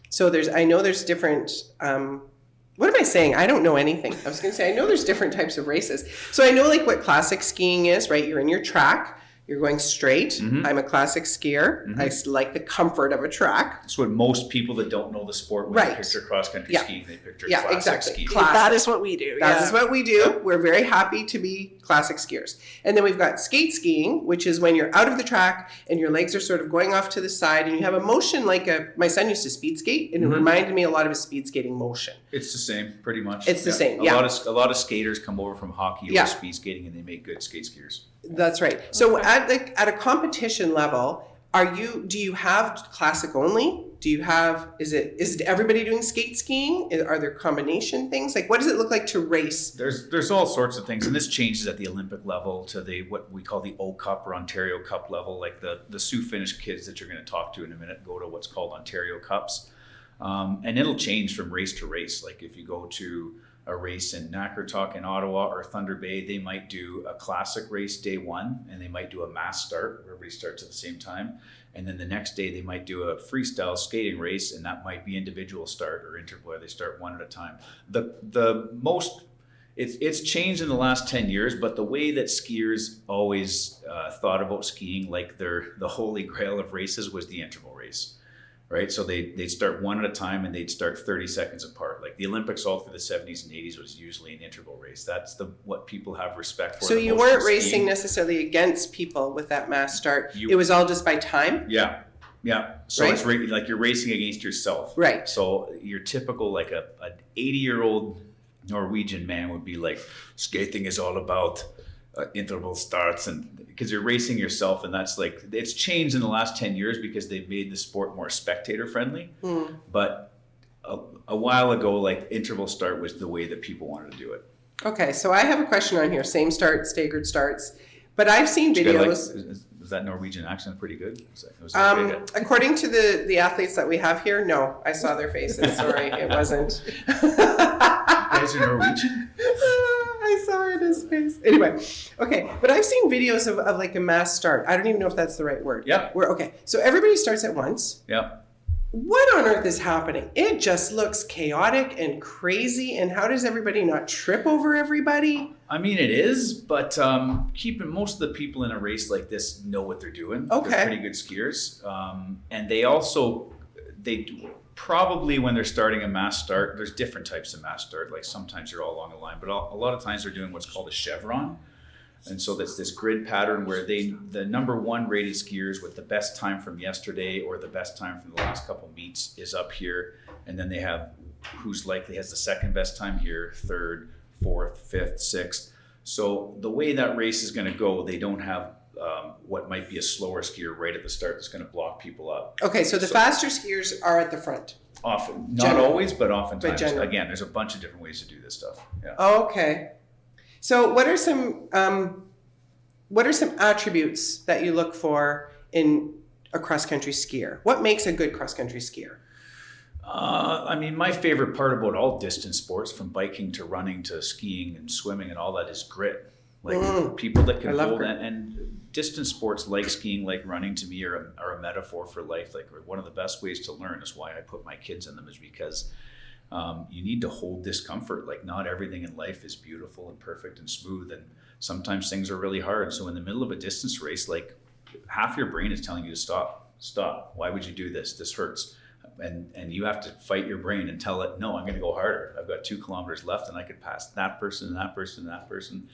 So I know there's different. What am I saying? I don't know anything. I was going to say I know there's different types of races. So I know like what classic skiing is, right? You're in your track. You're going straight. Mhm. I'm a classic skier. Mhm. Like the comfort of a track. That's what most people that don't know the sport, when Right. they picture cross-country Yeah. skiing, they picture Yeah, classic exactly. skiing. Classic. That is what we do. That yeah. is what we do. We're very happy to be classic skiers. And then we've got skate skiing, which is when you're out of the track and your legs are sort of going off to the side and you have a motion my son used to speed skate and it Mhm. reminded me a lot of his speed skating motion. It's the same, pretty much. It's the same, A yeah. lot of skaters come over from hockey Yeah. or speed skating, and they make good skate skiers. That's right. So at a competition level, do you have classic only? Do you have, is everybody doing skate skiing? Are there combination things? Like what does it look like to race? There's all sorts of things, and this changes at the Olympic level to what we call the O Cup or Ontario Cup level. Like the Sioux Finish kids that you're going to talk to in a minute go to what's called Ontario Cups, and it'll change from race to race. Like if you go to a race in Nakurtok in Ottawa or Thunder Bay, they might do a classic race day one, and they might do a mass start where everybody starts at the same time. And then the next day they might do a freestyle skating race, and that might be individual start or interval where they start one at a time. It's changed in the last 10 years, but the way that skiers always thought about skiing, like the holy grail of races, was the interval race. Right, so they'd start one at a time and they'd start 30 seconds apart. Like the Olympics all through the 70s and 80s was usually an interval race. That's what people have respect for. So the you most weren't in skiing. racing necessarily against people with that mass start. You- It was all just by time? Yeah. So Right. it's like you're racing against yourself. Right. So your typical like an 80-year-old Norwegian man would be like, skating is all about interval starts, and because you're racing yourself, and that's like, it's changed in the last 10 years because they've made the sport more spectator friendly. But a while ago, like interval start was the way that people wanted to do it. Okay, so I have a question on here. Same start, staggered starts. But I've seen Did you get, videos. was that Norwegian accent pretty good? Was that okay? According to the athletes that we have here, no. I saw their faces. Sorry, it wasn't. You guys are Norwegian? I saw it in his face. Anyway, okay. But I've seen videos of like a mass start. I don't even know if that's the right word. Yeah. Okay, so everybody starts at once. Yeah. What on earth is happening? It just looks chaotic and crazy. And how does everybody not trip over everybody? I mean, it is, but most of the people in a race like this know what they're doing. Okay. They're pretty good skiers. And they probably when they're starting a mass start, there's different types of mass start. Like sometimes you're all along a line, but a lot of times they're doing what's called a chevron. And so that's this grid pattern where the number one rated skiers with the best time from yesterday or the best time from the last couple meets is up here. And then they have who's likely has the second best time here, third, fourth, fifth, sixth. So the way that race is going to go, they don't have what might be a slower skier right at the start that's going to block people up. Okay, so the faster skiers are at the front. Often, not Generally. always, but oftentimes. generally. Again, there's a bunch of different ways to do this stuff. Yeah. Okay. So what are some attributes that you look for in a cross-country skier? What makes a good cross-country skier? I mean, my favorite part about all distance sports, from biking to running to skiing and swimming and all that, is grit. Like people that I can love hold grit. that. And distance sports like skiing, like running, to me are a metaphor for life. Like, one of the best ways to learn is why I put my kids in them, is because you need to hold discomfort. Like, not everything in life is beautiful and perfect and smooth, and sometimes things are really hard. So in the middle of a distance race, like, half your brain is telling you to stop. Why would you do this? This hurts. And you have to fight your brain and tell it, no, I'm going to go harder. I've got 2 kilometers left and I could pass that person, that person, that person.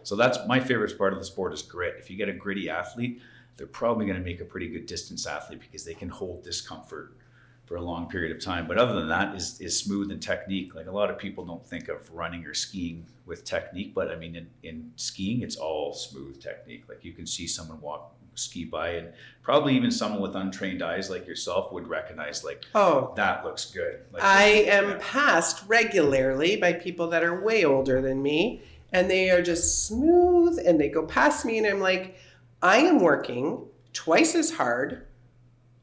So that's my favorite part of the sport, is grit. If you get a gritty athlete, they're probably going to make a pretty good distance athlete, because they can hold discomfort for a long period of time. But other than that is smooth and technique. Like, a lot of people don't think of running or skiing with technique, but I mean, in skiing, it's all smooth technique. Like, you can see someone ski by, and probably even someone with untrained eyes like yourself would recognize, like, Oh, that looks good. Like, I am yeah. passed regularly by people that are way older than me, and they are just smooth, and they go past me, and I'm like, I am working twice as hard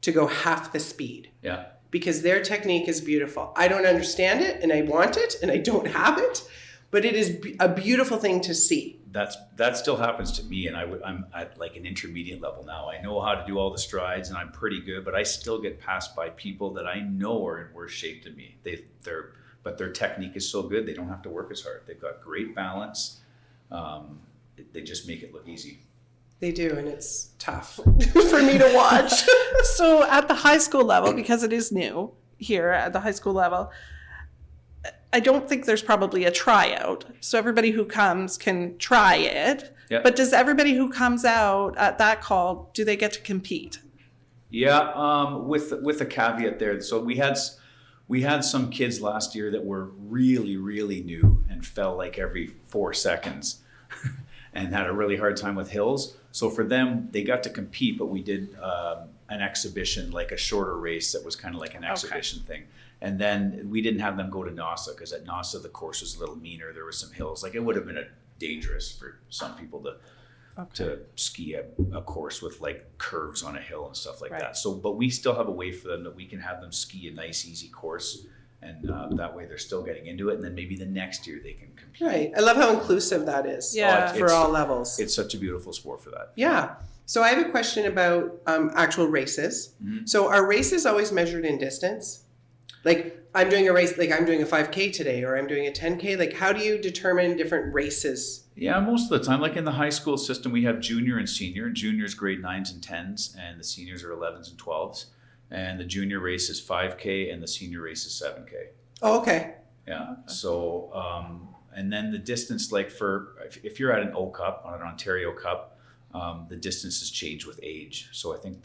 to go half the speed, Yeah. because their technique is beautiful. I don't understand it, and I want it, and I don't have it, but it is a beautiful thing to see. That still happens to me, and I'm at like an intermediate level now. I know how to do all the strides, and I'm pretty good, but I still get passed by people that I know are in worse shape than me. But their technique is so good, they don't have to work as hard. They've got great balance. They just make it look easy. They do, and it's tough for me to watch. So at the high school level, because it is new here at the high school level, I don't think there's probably a tryout. So everybody who comes can try it. Yeah. But does everybody who comes out at that call, do they get to compete? Yeah, with a caveat there. So we had some kids last year that were really, really new and fell like every 4 seconds and had a really hard time with hills. So for them, they got to compete, but we did an exhibition, like a shorter race that was kind of like an exhibition thing. And then we didn't have them go to NASA, because at NASA the course was a little meaner. There were some hills. Like, it would have been dangerous for some people to ski a course with like curves on a hill and stuff like that. So, but we still have a way for them that we can have them ski a nice, easy course, and that way they're still getting into it. And then maybe the next year they can compete. Right. I love how inclusive that is. Yeah. For all levels. It's such a beautiful sport for that. Yeah. So I have a question about actual races. Mm-hmm. So are races always measured in distance? Like, I'm doing a race, like I'm doing a 5K today, or I'm doing a 10K. Like, how do you determine different races? Yeah, most of the time, like in the high school system, we have junior and senior. Juniors grade 9s and 10s, and the seniors are 11s and 12s. And the junior race is 5K, and the senior race is 7K. Oh, okay. Yeah. So, and then the distance, like if you're at an O Cup, on an Ontario Cup, the distances change with age. So I think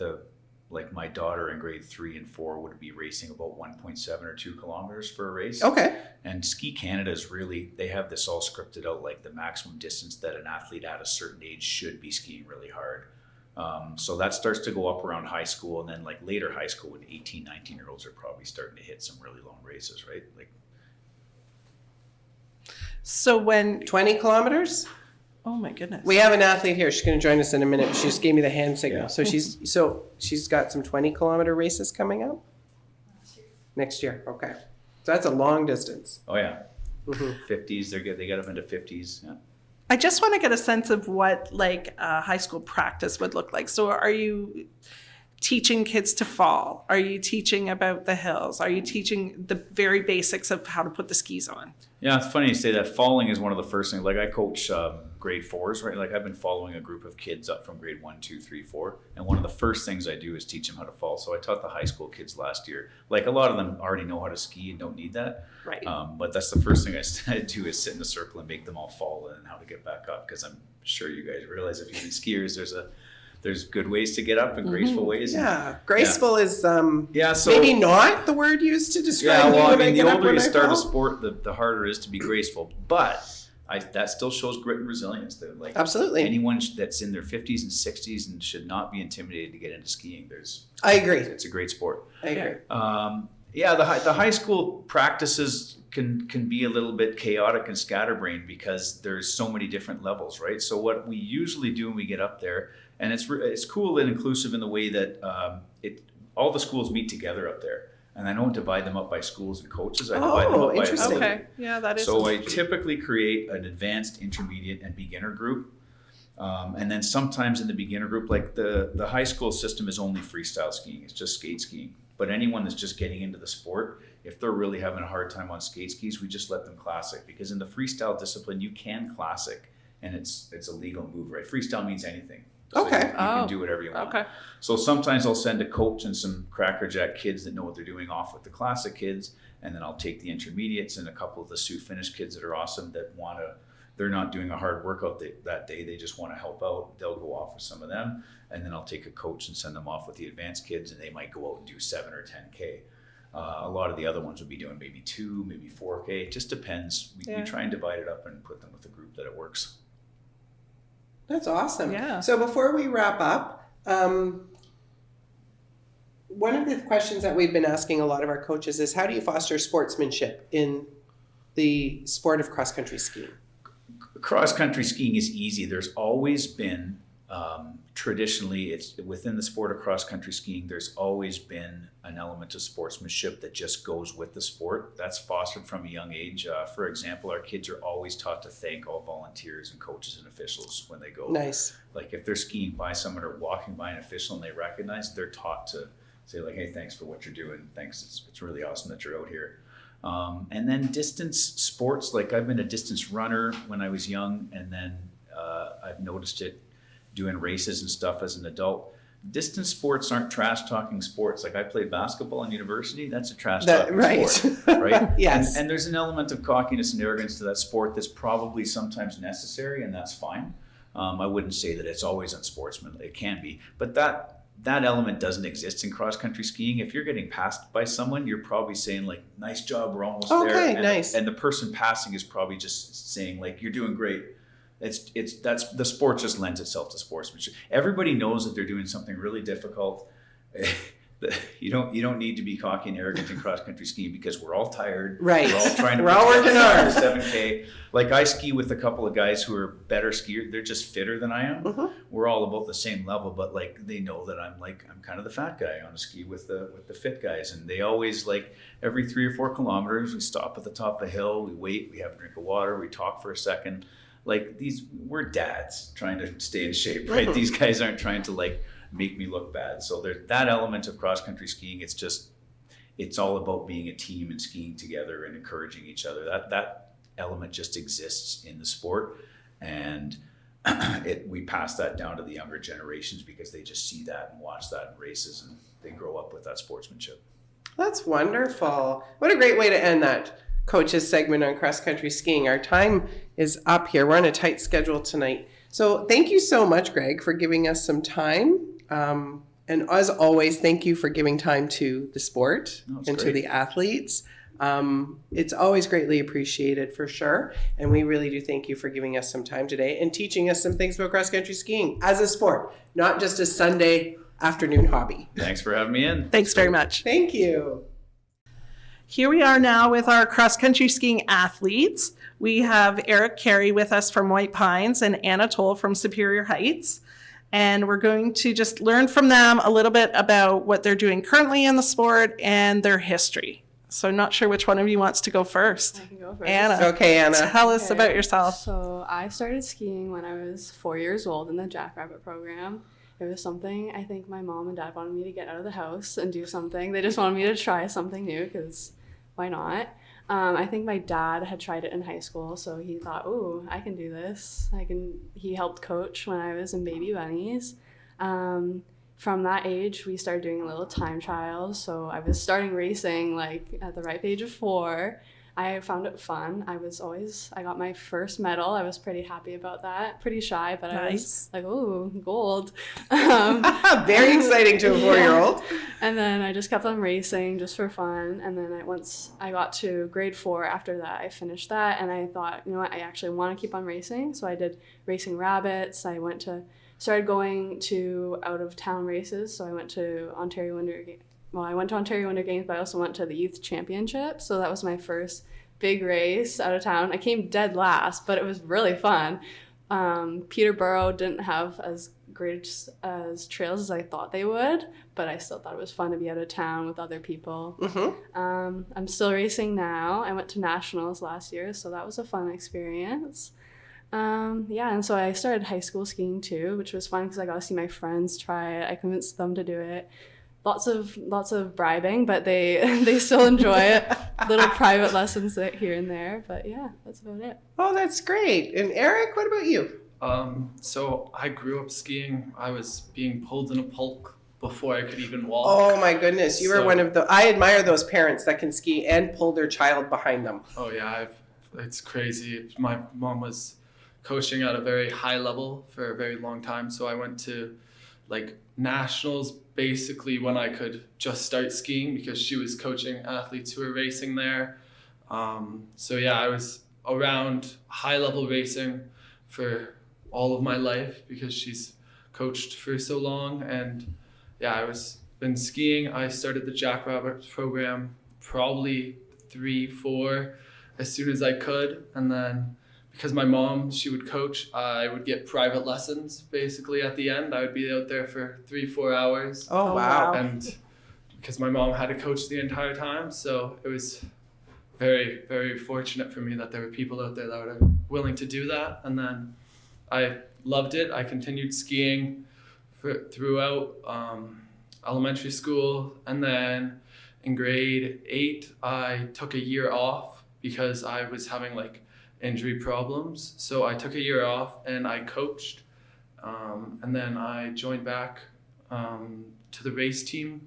like my daughter in grade 3 and 4 would be racing about 1.7 or 2 kilometers for a race. Okay. And Ski Canada is really, they have this all scripted out, like the maximum distance that an athlete at a certain age should be skiing really hard. So that starts to go up around high school, and then like later high school, when 18, 19-year-olds are probably starting to hit some really long races, right? Like, So when, 20 kilometers? oh my goodness. We have an athlete here. She's going to join us in a minute. She just gave me the hand signal. Yeah. So she's got some 20-kilometer races coming up? Next year. Okay. So that's a long distance. oh yeah, Mhm. 50s, they get up into 50s. Yeah. I just want to get a sense of what like high school practice would look like. So are you teaching kids to fall? Are you teaching about the hills? Are you teaching the very basics of how to put the skis on? Yeah, it's funny you say that. Falling is one of the first things. Like, I coach grade 4s, right? Like, I've been following a group of kids up from grade 1, 2, 3, 4. And one of the first things I do is teach them how to fall. So I taught the high school kids last year. Like, a lot of them already know how to ski and don't need that. Right. But that's the first thing I do, is sit in a circle and make them all fall, and how to get back up. Because I'm sure you guys realize, if you've been skiers, there's good ways to get up and graceful ways. And, Yeah. Graceful is yeah, so maybe not the word used to describe yeah, me well, I when mean, the get up older when you I start a fall. sport, the harder it is to be graceful. But that still shows grit and resilience. That, like, Absolutely. anyone that's in their 50s and 60s and should not be intimidated to get into skiing. I agree. It's a great sport. I agree. Yeah, the high school practices can be a little bit chaotic and scatterbrained, because there's so many different levels, right? So what we usually do when we get up there, and it's cool and inclusive in the way that all the schools meet together up there. And I don't divide them up by schools and coaches. I divide them up by interesting. Okay. Yeah, that is. so I typically create an advanced, intermediate, and beginner group. And then sometimes in the beginner group, like the high school system is only freestyle skiing. It's just skate skiing. But anyone that's just getting into the sport, if they're really having a hard time on skate skis, we just let them classic. Because in the freestyle discipline, you can classic, and it's a legal move, right? Freestyle means anything. So Okay. you can do whatever you want. Okay. So sometimes I'll send a coach and some crackerjack kids that know what they're doing off with the classic kids, and then I'll take the intermediates and a couple of the Sioux finish kids that are awesome that they're not doing a hard workout that day, they just want to help out. They'll go off with some of them, and then I'll take a coach and send them off with the advanced kids, and they might go out and do 7 or 10K. A lot of the other ones would be doing maybe 2, maybe 4K. It just depends. We try and divide it up and put them with a group that it works. That's awesome. Yeah. So before we wrap up, one of the questions that we've been asking a lot of our coaches is, how do you foster sportsmanship in the sport of cross-country skiing? Cross-country skiing is easy. There's always been, traditionally, it's within the sport of cross-country skiing, there's always been an element of sportsmanship that just goes with the sport. That's fostered from a young age. For example, our kids are always taught to thank all volunteers and coaches and officials when they go. Nice. Like if they're skiing by someone or walking by an official and they recognize, they're taught to say like, hey, thanks for what you're doing. Thanks, it's really awesome that you're out here. And then distance sports, like I've been a distance runner when I was young, and then I've noticed it doing races and stuff as an adult. Distance sports aren't trash talking sports. Like I played basketball in university, that's a trash talking sport, right? Yes. And there's an element of cockiness and arrogance to that sport that's probably sometimes necessary, and that's fine. I wouldn't say that it's always unsportsmanlike. It can be, but that element doesn't exist in cross-country skiing. If you're getting passed by someone, you're probably saying like, nice job, we're almost there. Okay, And nice. and the person passing is probably just saying like, you're doing great. That's the sport just lends itself to sportsmanship. Everybody knows that they're doing something really difficult. You don't need to be cocky and arrogant in cross-country skiing because we're all tired. Right. We're all trying to We're all working hard. 7K. Like I ski with a couple of guys who are better skiers. They're just fitter than I am. Mhm. We're all about the same level, but like they know that I'm kind of the fat guy on a ski with the fit guys, and they always like every 3 or 4 kilometers we stop at the top of a hill, we wait, we have a drink of water, we talk for a second. Like we're dads trying to stay in shape, right? Mhm. These guys aren't trying to like make me look bad. So there's that element of cross-country skiing. It's all about being a team and skiing together and encouraging each other. That element just exists in the sport, and we pass that down to the younger generations because they just see that and watch that in races, and they grow up with that sportsmanship. That's wonderful. What a great way to end that coaches segment on cross-country skiing. Our time is up here. We're on a tight schedule tonight. So thank you so much, Greg, for giving us some time. And as always, thank you for giving time to the sport and to the athletes. It's always greatly appreciated for sure. And we really do thank you for giving us some time today and teaching us some things about cross-country skiing as a sport, not just a Sunday afternoon hobby. Thanks for having me in. Thanks very much. Thank you. Here we are now with our cross-country skiing athletes. We have Eric Carey with us from White Pines and Anatole from Superior Heights. And we're going to just learn from them a little bit about what they're doing currently in the sport and their history. So not sure which one of you wants to go first. I can go first. Anna, Okay, Anna. tell us Okay. about yourself. So I started skiing when I was 4 years old in the Jackrabbit program. It was something I think my mom and dad wanted me to get out of the house and do something. They just wanted me to try something new because why not? I think my dad had tried it in high school, so he thought, "Ooh, I can do this." He helped coach when I was in baby bunnies. From that age, we started doing little time trials. So I was starting racing like at the ripe age of 4. I found it fun. I got my first medal. I was pretty happy about that. Pretty shy, but I was like, "Ooh, gold." Very exciting to a 4-year-old. And then I just kept on racing just for fun. And then once I got to grade 4, after that, I finished that. And I thought, you know what, I actually want to keep on racing. So I did racing rabbits. I started going to out-of-town races. So I went to Ontario Winter Games, but I also went to the Youth Championship. So that was my first big race out of town. I came dead last, but it was really fun. Peterborough didn't have as great as trails as I thought they would, but I still thought it was fun to be out of town with other people. I'm still racing now. I went to nationals last year, so that was a fun experience. And so I started high school skiing too, which was fun because I got to see my friends try it. I convinced them to do it. Lots of bribing, but they still enjoy it. Little private lessons here and there, but yeah, that's about it. Oh, that's great. And Eric, what about you? So I grew up skiing. I was being pulled in a pulk before I could even walk. Oh my goodness, you were one of the. I admire those parents that can ski and pull their child behind them. Oh yeah, it's crazy. My mom was coaching at a very high level for a very long time, so I went to like nationals basically when I could just start skiing because she was coaching athletes who were racing there. So yeah, I was around high level racing for all of my life because she's coached for so long. And yeah, I was been skiing. I started the Jackrabbit program probably 3-4 as soon as I could, and then because my mom, she would coach, I would get private lessons basically at the end. I would be out there for 3-4 hours. Oh, wow. And because my mom had to coach the entire time, so it was very, very fortunate for me that there were people out there that were willing to do that. And then I loved it. I continued skiing throughout elementary school. And then in grade 8, I took a year off because I was having like injury problems. So I took a year off and I coached. And then I joined back to the race team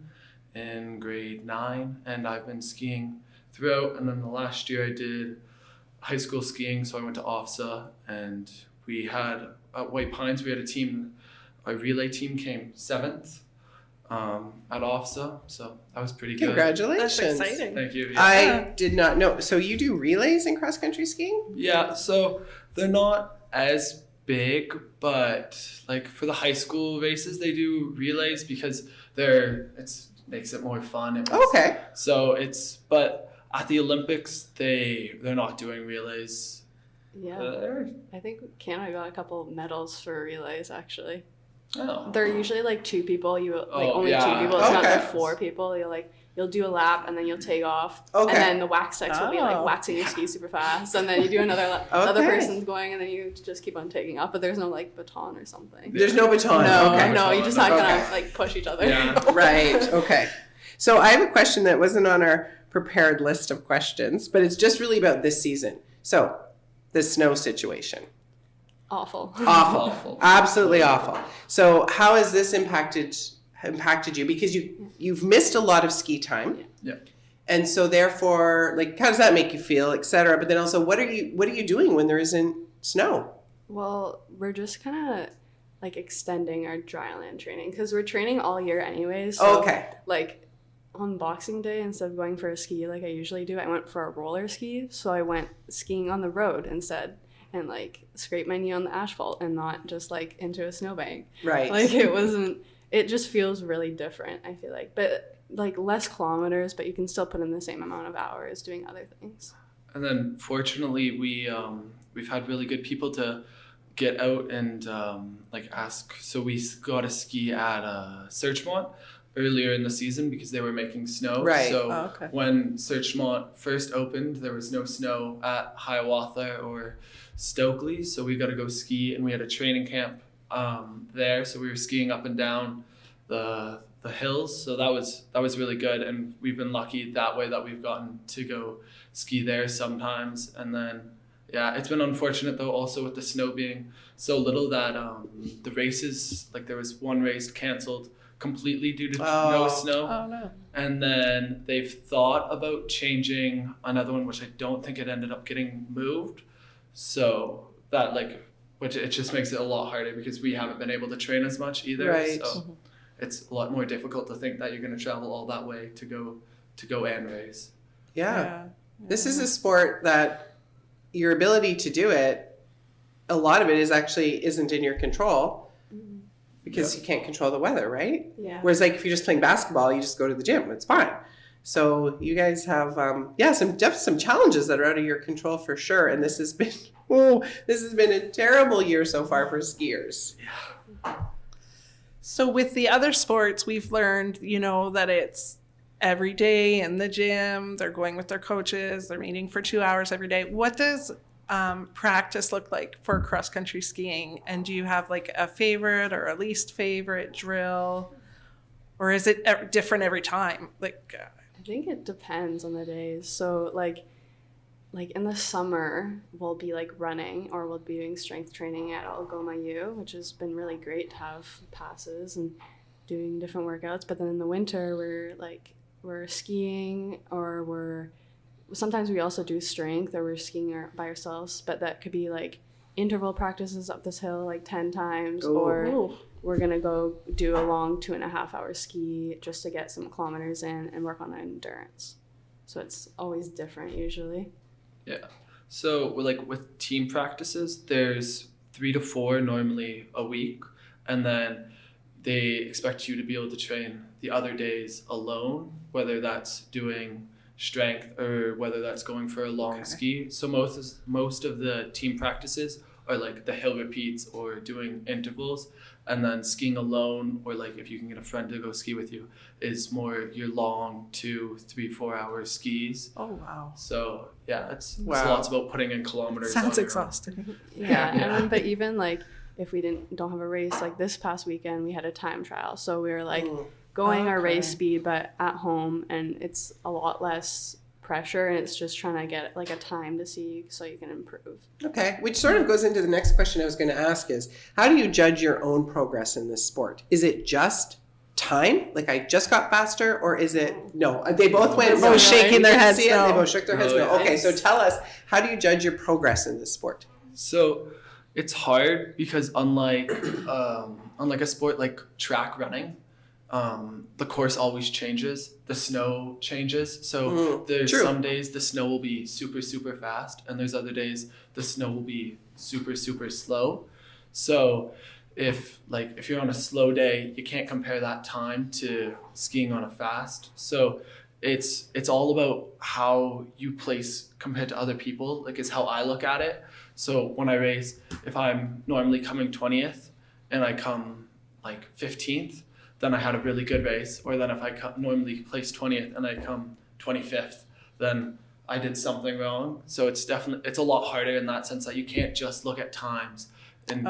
in grade 9, and I've been skiing throughout. And then the last year I did high school skiing, so I went to OFSA, and we had at White Pines, we had a relay team came 7th at OFSA, so that was pretty good. Congratulations. That's exciting. Thank you. Yeah. I did not know. So you do relays in cross country skiing? Yeah, so they're not as big, but like for the high school races, they do relays because it makes it more fun. Okay. So but at the Olympics, they're not doing relays. Yeah, I think Canada got a couple medals for relays actually. Oh. They're usually like 2 people. Only yeah. 2 people. It's not Okay. like 4 people. You'll do a lap and then you'll take off. Okay. And then the wax techs will be like Oh. waxing your skis super fast. And then you do another other Okay. person's going, and then you just keep on taking off. But there's no like baton or something. There's no baton. No, Okay. no, you just have Okay. to like push each other. Yeah. Right. Okay. So I have a question that wasn't on our prepared list of questions, but it's just really about this season. So the snow situation. Awful. Awful. Absolutely awful. So how has this impacted you? Because you've missed a lot of ski time. Yeah. And so therefore, like, how does that make you feel, et cetera? But then also, what are you doing when there isn't snow? Well, we're just kind of like extending our dryland training because we're training all year anyways. So, Okay. like on Boxing Day, instead of going for a ski like I usually do, I went for a roller ski. So I went skiing on the road instead and like scraped my knee on the asphalt and not just like into a snowbank. Right. Like it just feels really different, I feel like. But like less kilometers, but you can still put in the same amount of hours doing other things. And then fortunately, we've had really good people to get out and like ask. So we got a ski at Searchmont earlier in the season because they were making snow. Right. So Oh, okay. when Searchmont first opened, there was no snow at Hiawatha or Stokely. So we got to go ski, and we had a training camp there. So we were skiing up and down the hills. So that was really good, and we've been lucky that way that we've gotten to go ski there sometimes. And then yeah, it's been unfortunate though also with the snow being so little that the races, like there was one race canceled completely due to no snow. Oh no. And then they've thought about changing another one, which I don't think it ended up getting moved. So that which it just makes it a lot harder because we haven't been able to train as much either. Right. So it's a lot more difficult to think that you're going to travel all that way to go and race. Yeah. This is a sport that your ability to do it, a lot of it isn't in your control because you can't control the weather, right? Yeah. Whereas like if you're just playing basketball, you just go to the gym, it's fine. So you guys have some challenges that are out of your control for sure. And this has been a terrible year so far for skiers. Yeah. So with the other sports, we've learned, that it's every day in the gym. They're going with their coaches. They're meeting for 2 hours every day. What does practice look like for cross country skiing? And do you have like a favorite or a least favorite drill, or is it different every time? I think it depends on the days. So like in the summer, we'll be like running, or we'll be doing strength training at Algoma U, which has been really great to have passes and doing different workouts. But then in the winter, we're skiing, or sometimes we also do strength, or we're skiing by ourselves. But that could be like interval practices up this hill like 10 times, or we're gonna go do a long 2.5 hour ski just to get some kilometers in and work on endurance. So it's always different usually. Yeah. So with team practices, there's 3 to 4 normally a week, and then they expect you to be able to train the other days alone, whether that's doing strength or whether that's going for a long ski. So most of the team practices are like the hill repeats or doing intervals, and then skiing alone, or like if you can get a friend to go ski with you, is more your long 2, 3, 4 hour skis. Oh, wow. So yeah, it's lots about putting in kilometers. Sounds exhausting. Yeah. But even like if we don't have a race, like this past weekend we had a time trial, so we were like going our race speed but at home, and it's a lot less pressure, and it's just trying to get like a time to see so you can improve. Okay, which sort of goes into the next question I was going to ask is, how do you judge your own progress in this sport? Is it just time? Like I just got faster, or is it, no, they both went, both shaking their heads no. They both shook their heads no. Okay, so tell us, how do you judge your progress in this sport? So it's hard because unlike a sport like track running, the course always changes, the snow changes, so there's some days the snow will be super super fast, and there's other days the snow will be super super slow. So if you're on a slow day, you can't compare that time to skiing on a fast. So it's all about how you place compared to other people, like is how I look at it. So when I race, if I'm normally coming 20th and I come like 15th, then I had a really good race. Or then if I normally place 20th and I come 25th, then I did something wrong. So it's a lot harder in that sense that you can't just look at times, and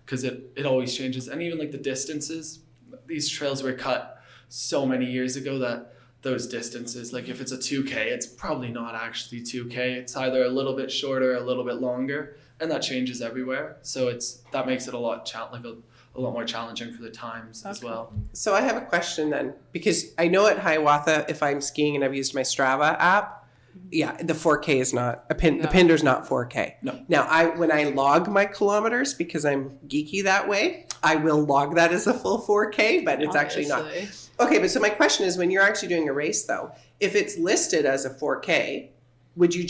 because it always changes. And even like the distances, these trails were cut so many years ago that those distances, like if it's a 2K, it's probably not actually 2K. It's either a little bit shorter, a little bit longer, and that changes everywhere. So that makes it a lot more challenging for the times as well. So I have a question then, because I know at Hiawatha, if I'm skiing and I've used my Strava app, the 4K is not the Pinder's not 4K. No. Now when I log my kilometers, because I'm geeky that way, I will log that as a full 4K, but it's actually not. Okay, but so my question is, when you're actually doing a race though, if it's listed as a 4K, would you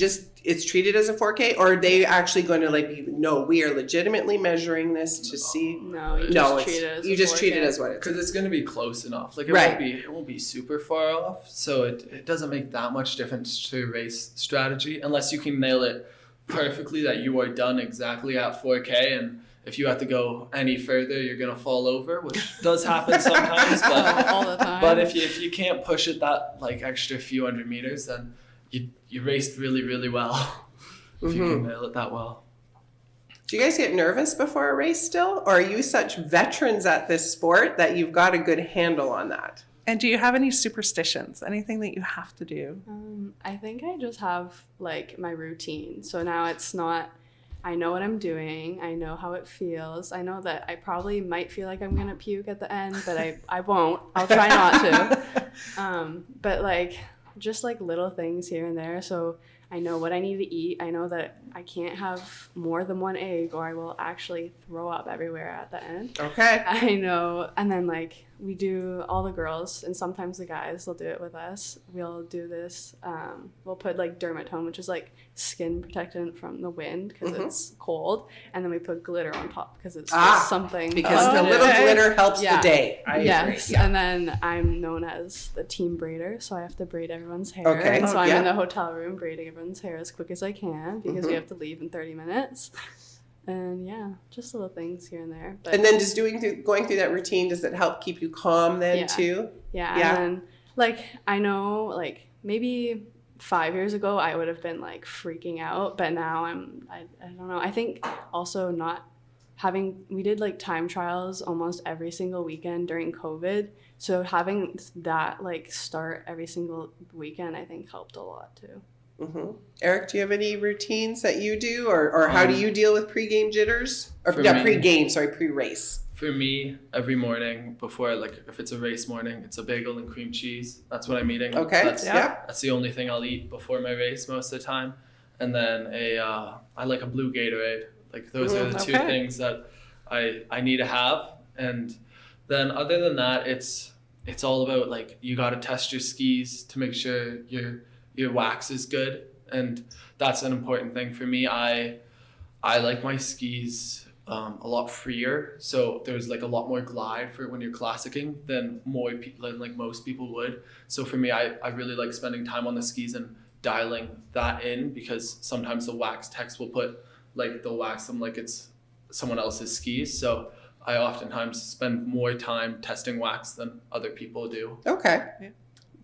it's treated as a 4K, or are they actually going to we are legitimately measuring this to see? No, you just treat it as you just treat it as what it is. Because it's going to be close enough. Like it won't be super far off. So it doesn't make that much difference to race strategy unless you can nail it perfectly that you are done exactly at 4K, and if you have to go any further, you're going to fall over, which does happen sometimes. But all the time. But if you can't push it that extra few hundred meters, then you raced really, really well if you can nail it that well. Do you guys get nervous before a race still? Or are you such veterans at this sport that you've got a good handle on that? And do you have any superstitions? Anything that you have to do? I think I just have my routine. So now it's not, I know what I'm doing. I know how it feels. I know that I probably might feel like I'm going to puke at the end, but I won't. I'll try not to. But just little things here and there. So I know what I need to eat. I know that I can't have more than one egg or I will actually throw up everywhere at the end. Okay. I know. And then we do, all the girls and sometimes the guys will do it with us. We'll do this. We'll put dermatome, which is skin protectant from the wind because it's cold. And then we put glitter on top because it's just something. Because the little glitter helps the day. I agree. Yeah. And then I'm known as the team braider. So I have to braid everyone's hair. Okay. And so I'm in the hotel room braiding everyone's hair as quick as I can because we have to leave in 30 minutes. And yeah, just little things here and there. But And then just going through that routine, does it help keep you calm then Yeah. too? yeah, Yeah. and then like I know like maybe 5 years ago I would have been like freaking out, but now I don't know. I think also not having, we did like time trials almost every single weekend during COVID. So having that like start every single weekend, I think helped a lot too. Mm-hmm. Eric, do you have any routines that you do, or how do you deal with pre-game jitters? Or For yeah, me- pre-race. For me, every morning before, like if it's a race morning, it's a bagel and cream cheese. That's what I'm eating. Okay. That's, Yeah. that's the only thing I'll eat before my race most of the time. And then I like a blue Gatorade. Like those are the two Okay. things that I need to have. And then other than that, it's all about like you got to test your skis to make sure your wax is good, and that's an important thing for me. I like my skis a lot freer, so there's like a lot more glide for when you're classicing than most people would. So for me, I really like spending time on the skis and dialing that in, because sometimes the wax techs will put like they'll wax them like it's someone else's skis. So I oftentimes spend more time testing wax than other people do. Okay. Yeah.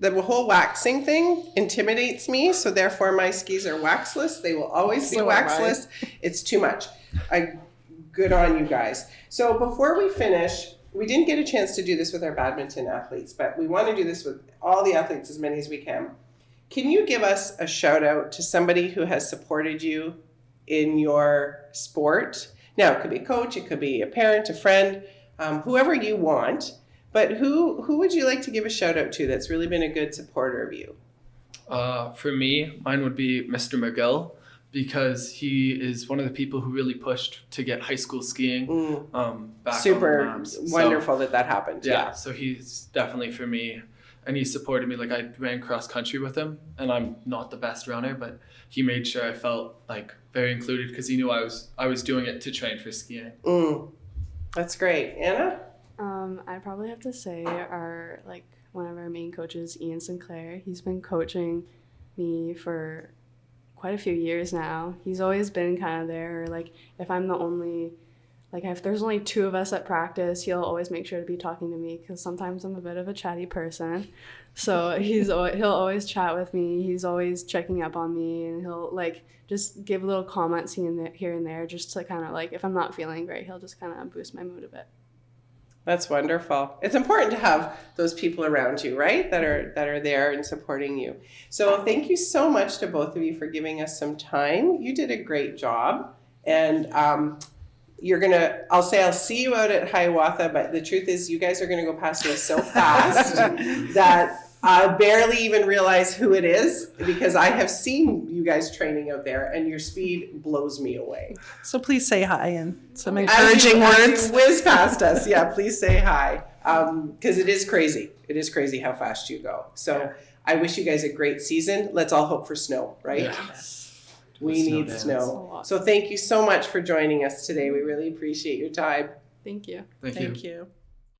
The whole waxing thing intimidates me, so therefore my skis are waxless. They will always be So am I. waxless. It's too much. Good on you guys. So before we finish, we didn't get a chance to do this with our badminton athletes, but we want to do this with all the athletes, as many as we can. Can you give us a shout out to somebody who has supported you in your sport? Now, it could be a coach, it could be a parent, a friend, whoever you want. But who would you like to give a shout out to that's really been a good supporter of you? For me, mine would be Mr. McGill, because he is one of the people who really pushed to get high school skiing back Super on the maps. wonderful that happened. Yeah, so he's definitely for me, and he supported me. Like I ran cross country with him, and I'm not the best runner, but he made sure I felt like very included, because he knew I was doing it to train for skiing. That's great. Anna? I'd probably have to say one of our main coaches, Ian Sinclair. He's been coaching me for quite a few years now. He's always been kind of there. Like if I'm the only, like if there's only two of us at practice, he'll always make sure to be talking to me, because sometimes I'm a bit of a chatty person. So he'll always chat with me. He's always checking up on me, and he'll like just give little comments here and there, just to kind of like, if I'm not feeling great, he'll just kind of boost my mood a bit. That's wonderful. It's important to have those people around you, right? That are there and supporting you. So thank you so much to both of you for giving us some time. You did a great job. And I'll see you out at Hiawatha, but the truth is you guys are gonna go past me so fast that I barely even realize who it is, because I have seen you guys training out there and your speed blows me away. So please say hi and some As encouraging you words. whiz past us, yeah, please say hi. Because it is crazy. It is crazy how fast you go. So I wish you guys a great season. Let's all hope for snow, right? Yeah. We need dance. A snow. lot. So thank you so much for joining us today. We really appreciate your time. Thank you. Thank you. Thank you.